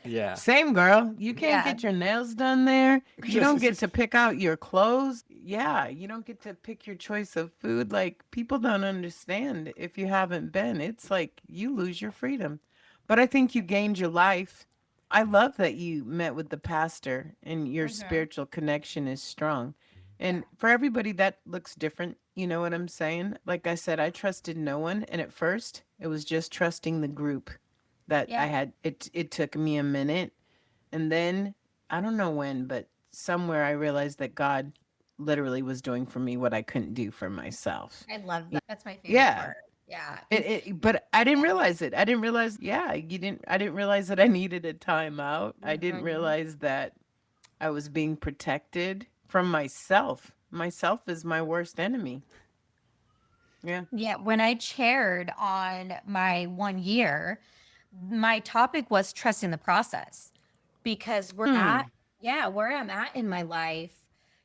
Yeah. Same, girl. You can't Yeah. get your nails done there. You don't get to pick out your clothes. Yeah, you don't get to pick your choice of food. Like, people don't understand if you haven't been. It's like you lose your freedom. But I think you gained your life. I love that you met with the pastor and your spiritual connection is strong. And for everybody, that looks different. You know what I'm saying? Like I said, I trusted no one. And at first, it was just trusting the group that I had. It took me a minute. And then, I don't know when, but somewhere I realized that God literally was doing for me what I couldn't do for myself. I love that. That's my favorite Yeah. part. Yeah. But I didn't realize it. I didn't realize, I didn't realize that I needed a timeout. I didn't realize that I was being protected from myself. Myself is my worst enemy. Yeah. Yeah. When I chaired on my 1 year, my topic was trusting the process, because where I'm at in my life,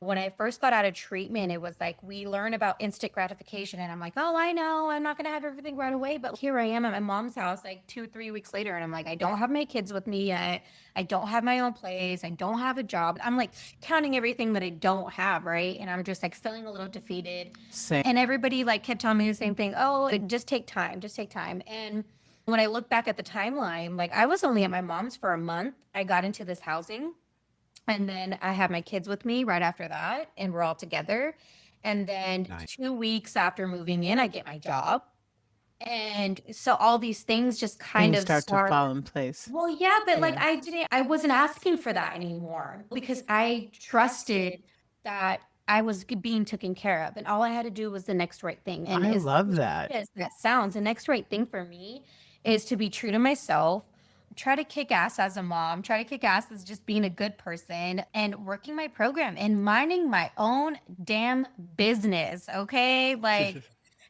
when I first got out of treatment, it was like we learn about instant gratification, and I'm like, oh, I know I'm not gonna have everything right away, but here I am at my mom's house like 2-3 weeks later, and I'm like, I don't have my kids with me yet, I don't have my own place, I don't have a job. I'm like counting everything that I don't have, right? And I'm just like feeling a little defeated. Same. And everybody like kept telling me the same thing. Oh, just take time, just take time. And when I look back at the timeline, like I was only at my mom's for a month. I got into this housing, and then I had my kids with me right after that, and we're all together. And then 2 weeks after moving in, I get my job. And so all these things just kind of start to fall in place. Well, yeah, but like I wasn't asking for that anymore, because I trusted that I was being taken care of, and all I had to do was the next right thing. And I love that. As that sounds, the next right thing for me is to be true to myself, try to kick ass as a mom, try to kick ass as just being a good person, and working my program and minding my own damn business. Okay. Like,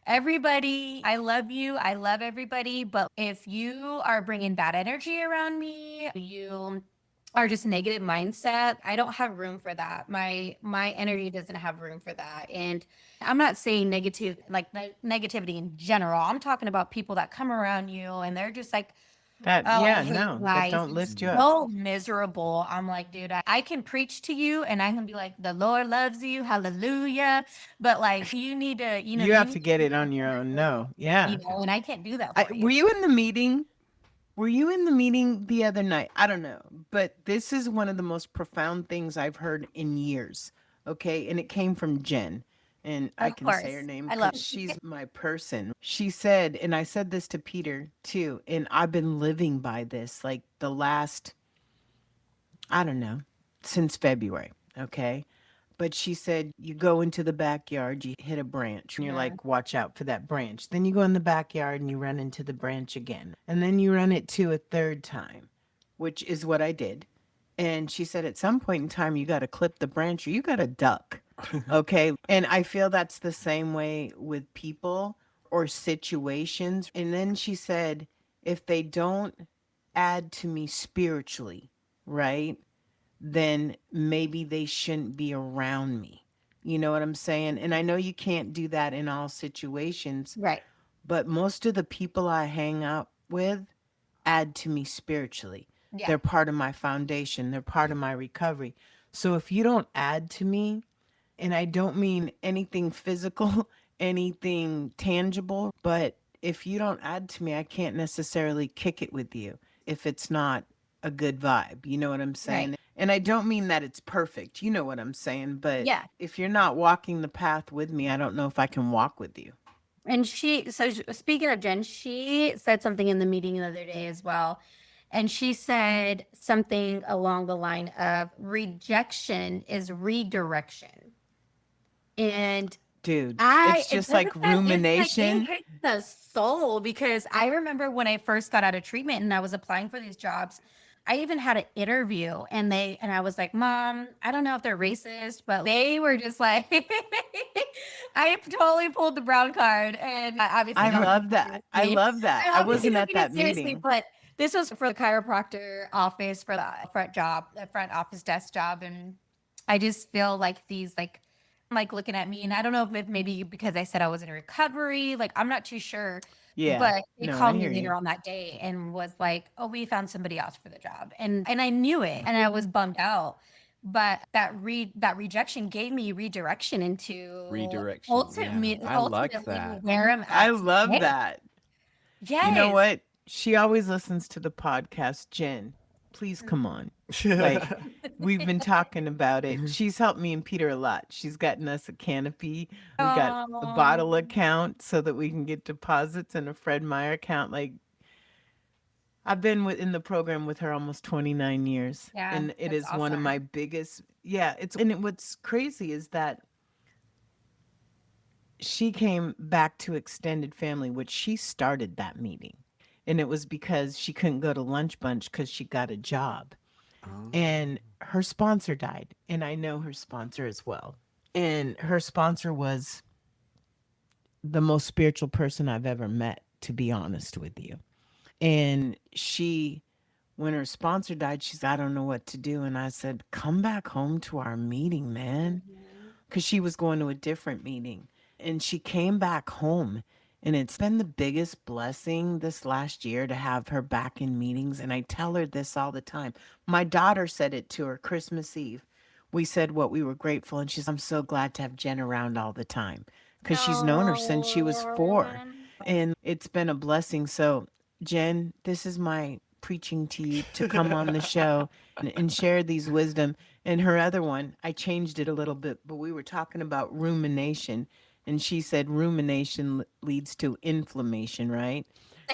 everybody, I love you. I love everybody. But if you are bringing bad energy around me, you are just negative mindset, I don't have room for that. My energy doesn't have room for that. And I'm not saying negative, like negativity in general. I'm talking about people that come around you and they're just like, that, oh, that don't lift you up. So miserable. I'm like, dude, I can preach to you and I can be like, the Lord loves you, hallelujah. But like, you need to, you have to get it on your own. No, yeah. And I can't do that for you. Were you in the meeting? Were you in the meeting the other night? I don't know, but this is one of the most profound things I've heard in years. Okay, and it came from Jen. And I can say her name because she's my person. She said, and I said this to Peter too, and I've been living by this like the last, I don't know, since February. Okay. But she said, you go into the backyard, you hit a branch, and you're like, watch out for that branch. Then you go in the backyard and you run into the branch again. And then you run it to a third time, which is what I did. And she said, at some point in time, you got to clip the branch or you got to duck. Okay. And I feel that's the same way with people or situations. And then she said, if they don't add to me spiritually, right, then maybe they shouldn't be around me. You know what I'm saying? And I know you can't do that in all situations. Right. But most of the people I hang out with add to me spiritually. Yeah. They're part of my foundation. They're part of my recovery. So if you don't add to me, and I don't mean anything physical, anything tangible, but if you don't add to me, I can't necessarily kick it with you if it's not a good vibe. You know what I'm saying? Right. And I don't mean that it's perfect. You know what I'm saying? But if you're not walking the path with me, I don't know if I can walk with you. And so speaking of Jen, she said something in the meeting the other day as well. And she said something along the line of rejection is redirection. And dude, it's just like rumination. It hits the soul, because I remember when I first got out of treatment and I was applying for these jobs, I even had an interview and I was like, Mom, I don't know if they're racist, but they were just like, I totally pulled the brown card. And obviously, I love that. I love that. I wasn't at that meeting. But this was for the chiropractor office, for the front office desk job. And I just feel like these like looking at me, and I don't know if maybe because I said I was in recovery, like I'm not too sure. Yeah. But they No, I called me hear later you. on that day and was like, "Oh, we found somebody else for the job," and I knew it, and I was bummed out. But that rejection gave me redirection into Redirection. Yeah. ultimately I like ultimately that. where I'm I at love today. that. You know Yes. what? She always listens to the podcast. Jen, please come on. Like, we've been talking about it. She's helped me and Peter a lot. She's gotten us a canopy. We got a bottle Oh, account so that we can get deposits and a Fred Meyer account. Like, I've been in the program with her almost 29 years. yeah, And it that's is one of my awesome. biggest, what's crazy is that she came back to extended family, which she started that meeting. And it was because she couldn't go to lunch bunch because she got a job. Oh. And her sponsor died. And I know her sponsor as well. And her sponsor was the most spiritual person I've ever met, to be honest with you. And when her sponsor died, she said, I don't know what to do. And I said, come back home to our meeting, man. Mhm. Because she was going to a different meeting. And she came back home. And it's been the biggest blessing this last year to have her back in meetings. And I tell her this all the time. My daughter said it to her Christmas Eve. We said what we were grateful. And she's, I'm so glad to have Jen around all the time. Because she's known her since she was 4. Oh, And it's been a blessing. So, Jen, this is my preaching to you to come on the show and share these wisdom. And her other one, I changed it a little bit, but we were talking about rumination. And she said rumination leads to inflammation, right?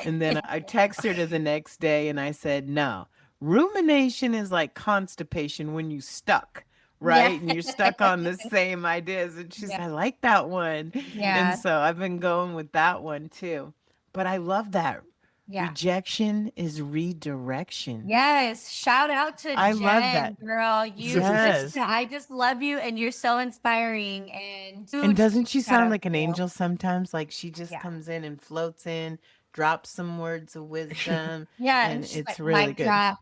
And then I texted her the next day and I said, no, rumination is like constipation when you stuck, yeah. right? And you're stuck on the same ideas. And she's, Yeah. I like that one. And Yeah. so I've been going with that one too. But I love that. Yeah. Rejection is redirection. Yes. Shout out to I love that. Jen, girl. Yes. I just love you and you're so inspiring. And And dude, doesn't she shout sound out like an to you. angel sometimes? Like she just Yeah. comes in and floats in, drops some words of wisdom, Yeah. And and she's it's like, really mic good. drop.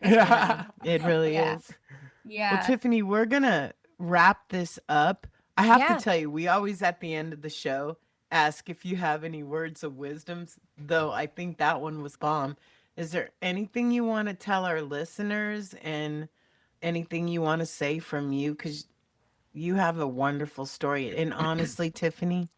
Yeah, it really Yeah. is. Well, Yeah. Tiffany, we're gonna wrap this up. I have to Yeah. tell you, we always at the end of the show ask if you have any words of wisdoms, though I think that one was bomb. Is there anything you want to tell our listeners and anything you want to say from you? Because you have a wonderful story. And honestly, Tiffany,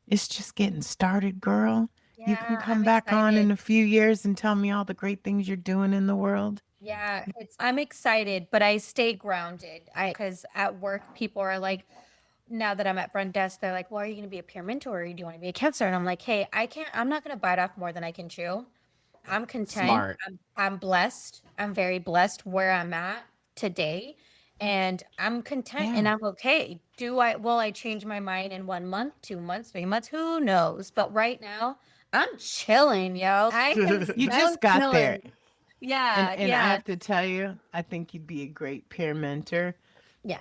it's just getting started, girl. You can Yeah. come I'm back on in excited. a few years and tell me all the great things you're doing in the world. Yeah, I'm excited, but I stay grounded. Because at work, people are like, now that I'm at front desk, they're like, well, are you going to be a peer mentor or do you want to be a counselor? And I'm like, hey, I'm not going to bite off more than I can chew. I'm content. Smart. I'm blessed. I'm very blessed where I'm at today. And I'm content and Yeah. I'm okay. Will I change my mind in 1 month, 2 months, 3 months? Who knows? But right now, I'm chilling, yo. I am You so just got there. chilling. Yeah, And I yeah, have to tell you, I think you'd be a great peer mentor, yeah.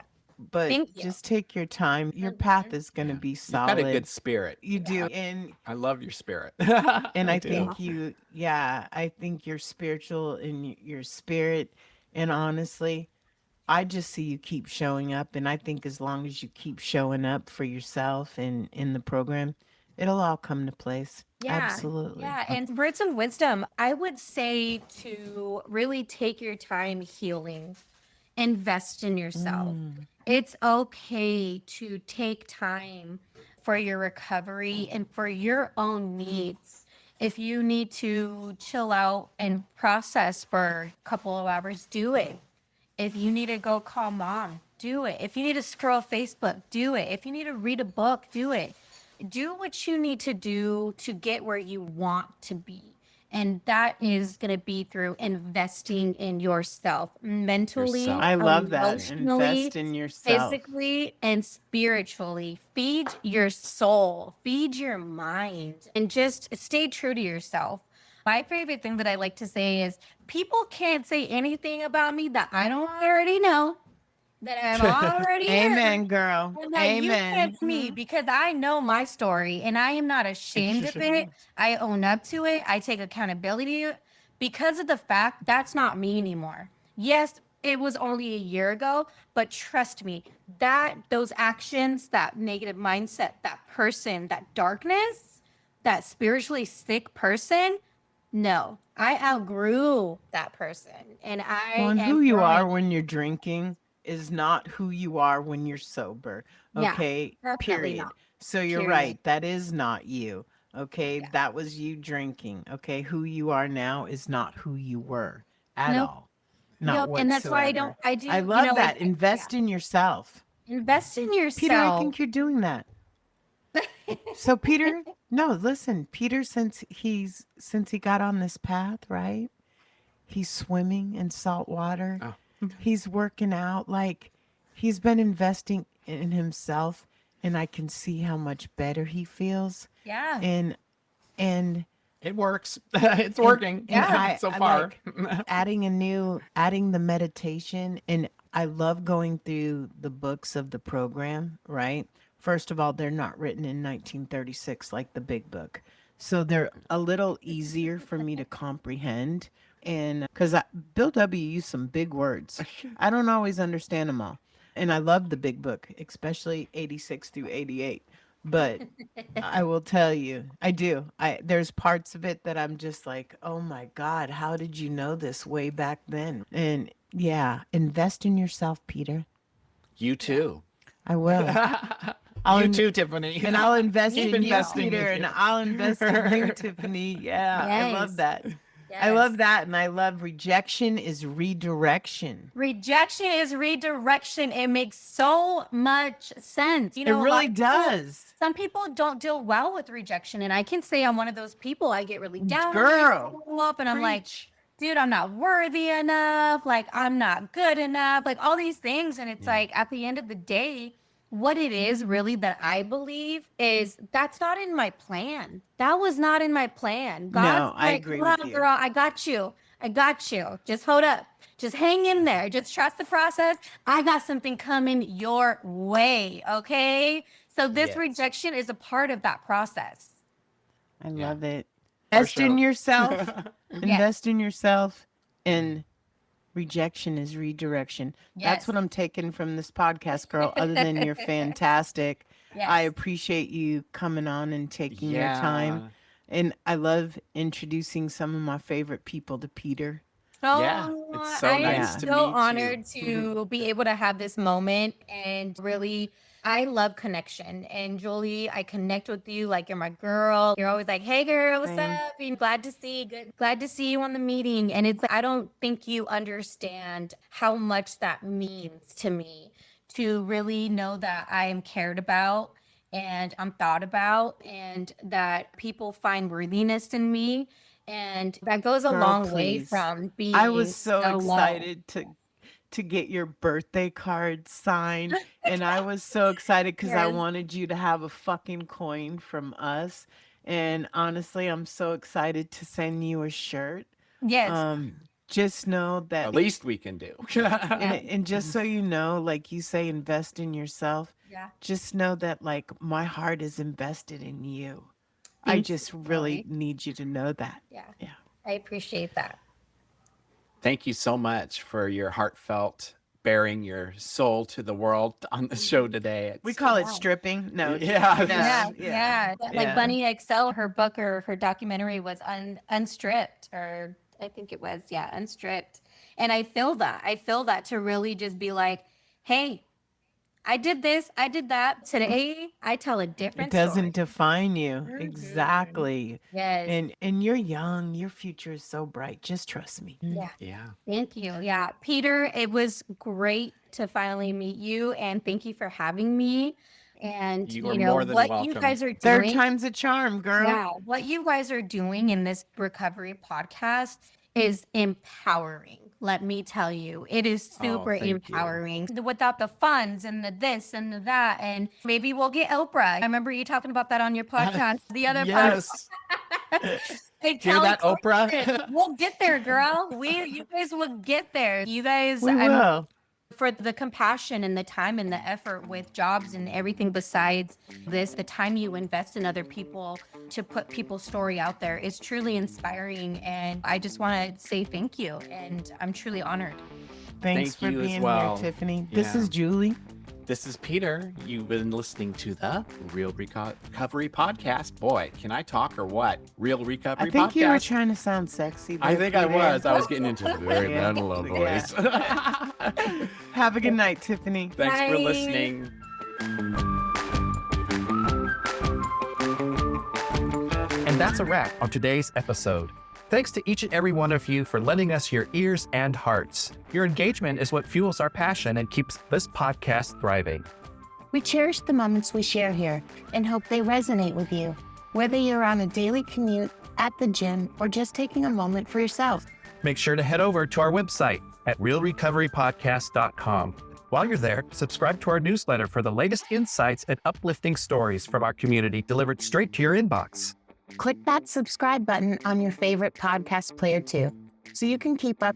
but Thank you. just take your time. Your path Mhm. is going to Yeah. be You've got a solid. good spirit. You do. Yeah. And I love your spirit. I I do. think I think you're spiritual in your spirit. And honestly, I just see you keep showing up. And I think as long as you keep showing up for yourself and in the program, it'll all come to place. Yeah, Absolutely. yeah. And words of wisdom, I would say to really take your time healing, invest in yourself. Mm. It's okay to take time for your recovery and for your own needs. If you need to chill out and process for a couple of hours, do it. If you need to go call mom, do it. If you need to scroll Facebook, do it. If you need to read a book, do it. Do what you need to do to get where you want to be. And that is going to be through investing in yourself mentally, Yourself. I love that. emotionally, Invest in yourself. physically, and spiritually. Feed your soul, feed your mind, and just stay true to yourself. My favorite thing that I like to say is people can't say anything about me that I don't already know, that I've already heard, Amen, girl. and that you Amen. can't me because I know my story and I am not ashamed of it. I own up to it. I take accountability because of the fact that's not me anymore. Yes, it was only a year ago, but trust me, that those actions, that negative mindset, that person, that darkness, that spiritually sick person, no, I outgrew that person, and Well, and am who you are growing. when you're drinking is not who you are when you're sober. Yeah, Okay, definitely period. not. So you're Period. right. That is not you. Okay, Yeah. that was you drinking. Okay, who you are now is not who you were at Nope. all. Not Nope. And that's why whatsoever. I do, I you love know, like, that. yeah, Invest in yourself. invest in Peter, I yourself. think you're doing that. So Peter, no, listen, Peter, since he got on this path, right? He's swimming in salt water. Oh. He's working out. Like he's been investing in himself, and I can see how much better he feels. Yeah. And It works. It's working Yeah. so far. like adding the meditation, and I love going through the books of the program, right? First of all, they're not written in 1936 like the big book. So they're a little easier for me to comprehend. And because Bill W. used some big words, I don't always understand them all. And I love the big book, especially 86 through 88. But I will tell you, I do. There's parts of it that I'm just like, oh my God, how did you know this way back then? And yeah, invest in yourself, Peter. You too. I will. You too, Tiffany. And I'll invest Keep in you, investing in Peter, and you. I'll invest in you, Tiffany. Yeah, I love Yes. that. I love that, and I love rejection is redirection. Rejection is redirection. It makes so much sense. You It know, a lot really of people- does. Some people don't deal well with rejection, and I can say I'm one of those people. I get really down, Girl, up, and I'm like, preach. dude, I'm not worthy enough. Like, I'm not good enough. Like, all these things. And it's like, at the end of the day, what it is really that I believe is that's not in my plan. That was not in my plan. God's I like, agree hold with on, you. girl, I got you. I got you. Just hold up. Just hang in there. Just trust the process. I got something coming your way. Okay. So this Yes. rejection is a part of that process. I Yeah. love it. For Invest in sure. yourself. Invest in yourself, and rejection is redirection. That's Yes. what I'm taking from this podcast, girl. Other than you're fantastic. Yes. I appreciate you coming on and taking your time. Yeah. And I love introducing some of my favorite people to Peter. Yeah, it's so I nice am to so meet you. honored to be able to have this moment, and really, I love connection. And Julie, I connect with you like you're my girl. You're always like, "Hey, girl, what's Same. up? And glad to see, glad to see you on the meeting." And it's like, I don't think you understand how much that means to me, to really know that I am cared about and I'm thought about, and that people find worthiness in me. And that goes a Girl, long way please. from being I was so low. excited to get your birthday card signed, and I was so excited because I Yes. wanted you to have a fucking coin from us. And honestly, I'm so excited to send you a shirt. Yes. Just know that At least we can do. and just so you know, like you say, invest in yourself. Yeah. Just know that like my heart is invested in you. I Thank just you, really Julie. need you to know that. Yeah. Yeah. I appreciate that. Thank you so much for your heartfelt bearing your soul to the world on the show today. We It's- call it Wow. stripping. No. Yeah. no, Yeah. Like yeah. Bunny XL, her book or her documentary was Unstripped, or I think it was, Unstripped. And I feel that to really just be like, hey, I did this, I did that. Today, I tell a It different doesn't story. define you. Mhm. Exactly. Yes. And you're young. Your future is so bright. Just trust me. Yeah. Yeah. Thank you. Yeah. Peter, it was great to finally meet you, and thank you for having me. And You are you know more than what you welcome. guys are Third doing. time's a charm, girl. Yeah, what you guys are doing in this recovery podcast is empowering. Let me tell you, it is super thank you. empowering. Without the funds and the this and the that, and maybe we'll get Oprah. I remember you talking about that on your podcast, the other podcast. Yes. Hey, Hear Kelly that, Oprah? Clarkson, we'll get there, girl. You guys will get there. You guys, We will. for the compassion and the time and the effort with jobs and everything besides this, the time you invest in other people to put people's story out there is truly inspiring. And I just want to say thank you. And I'm truly honored. Thanks for you as being well. here, Tiffany. This Yeah. is Julie. This is Peter. You've been listening to the Real Recovery Podcast. Boy, can I talk or what? Real Recovery I think Podcast. you were trying to sound sexy. I there, think I Peter. was. I was getting into a very Yeah. mellow Yeah. voice. Have a good night, Tiffany. Thanks for Bye. listening. And that's a wrap on today's episode. Thanks to each and every one of you for lending us your ears and hearts. Your engagement is what fuels our passion and keeps this podcast thriving. We cherish the moments we share here and hope they resonate with you, whether you're on a daily commute, at the gym, or just taking a moment for yourself. Make sure to head over to our website at realrecoverypodcast.com. While you're there, subscribe to our newsletter for the latest insights and uplifting stories from our community delivered straight to your inbox. Click that subscribe button on your favorite podcast player too, so you can keep up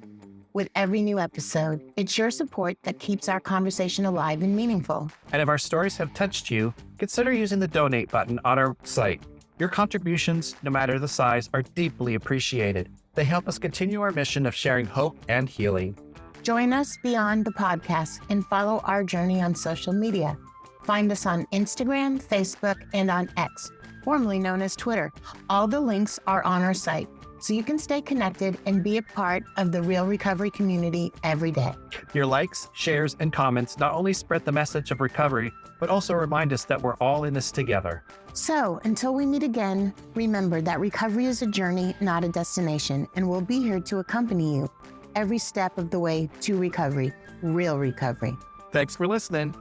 with every new episode. It's your support that keeps our conversation alive and meaningful. And if our stories have touched you, consider using the donate button on our site. Your contributions, no matter the size, are deeply appreciated. They help us continue our mission of sharing hope and healing. Join us beyond the podcast and follow our journey on social media. Find us on Instagram, Facebook, and on X, formerly known as Twitter. All the links are on our site, so you can stay connected and be a part of the Real Recovery community every day. Your likes, shares, and comments not only spread the message of recovery, but also remind us that we're all in this together. So, until we meet again, remember that recovery is a journey, not a destination, and we'll be here to accompany you every step of the way to recovery, real recovery. Thanks for listening.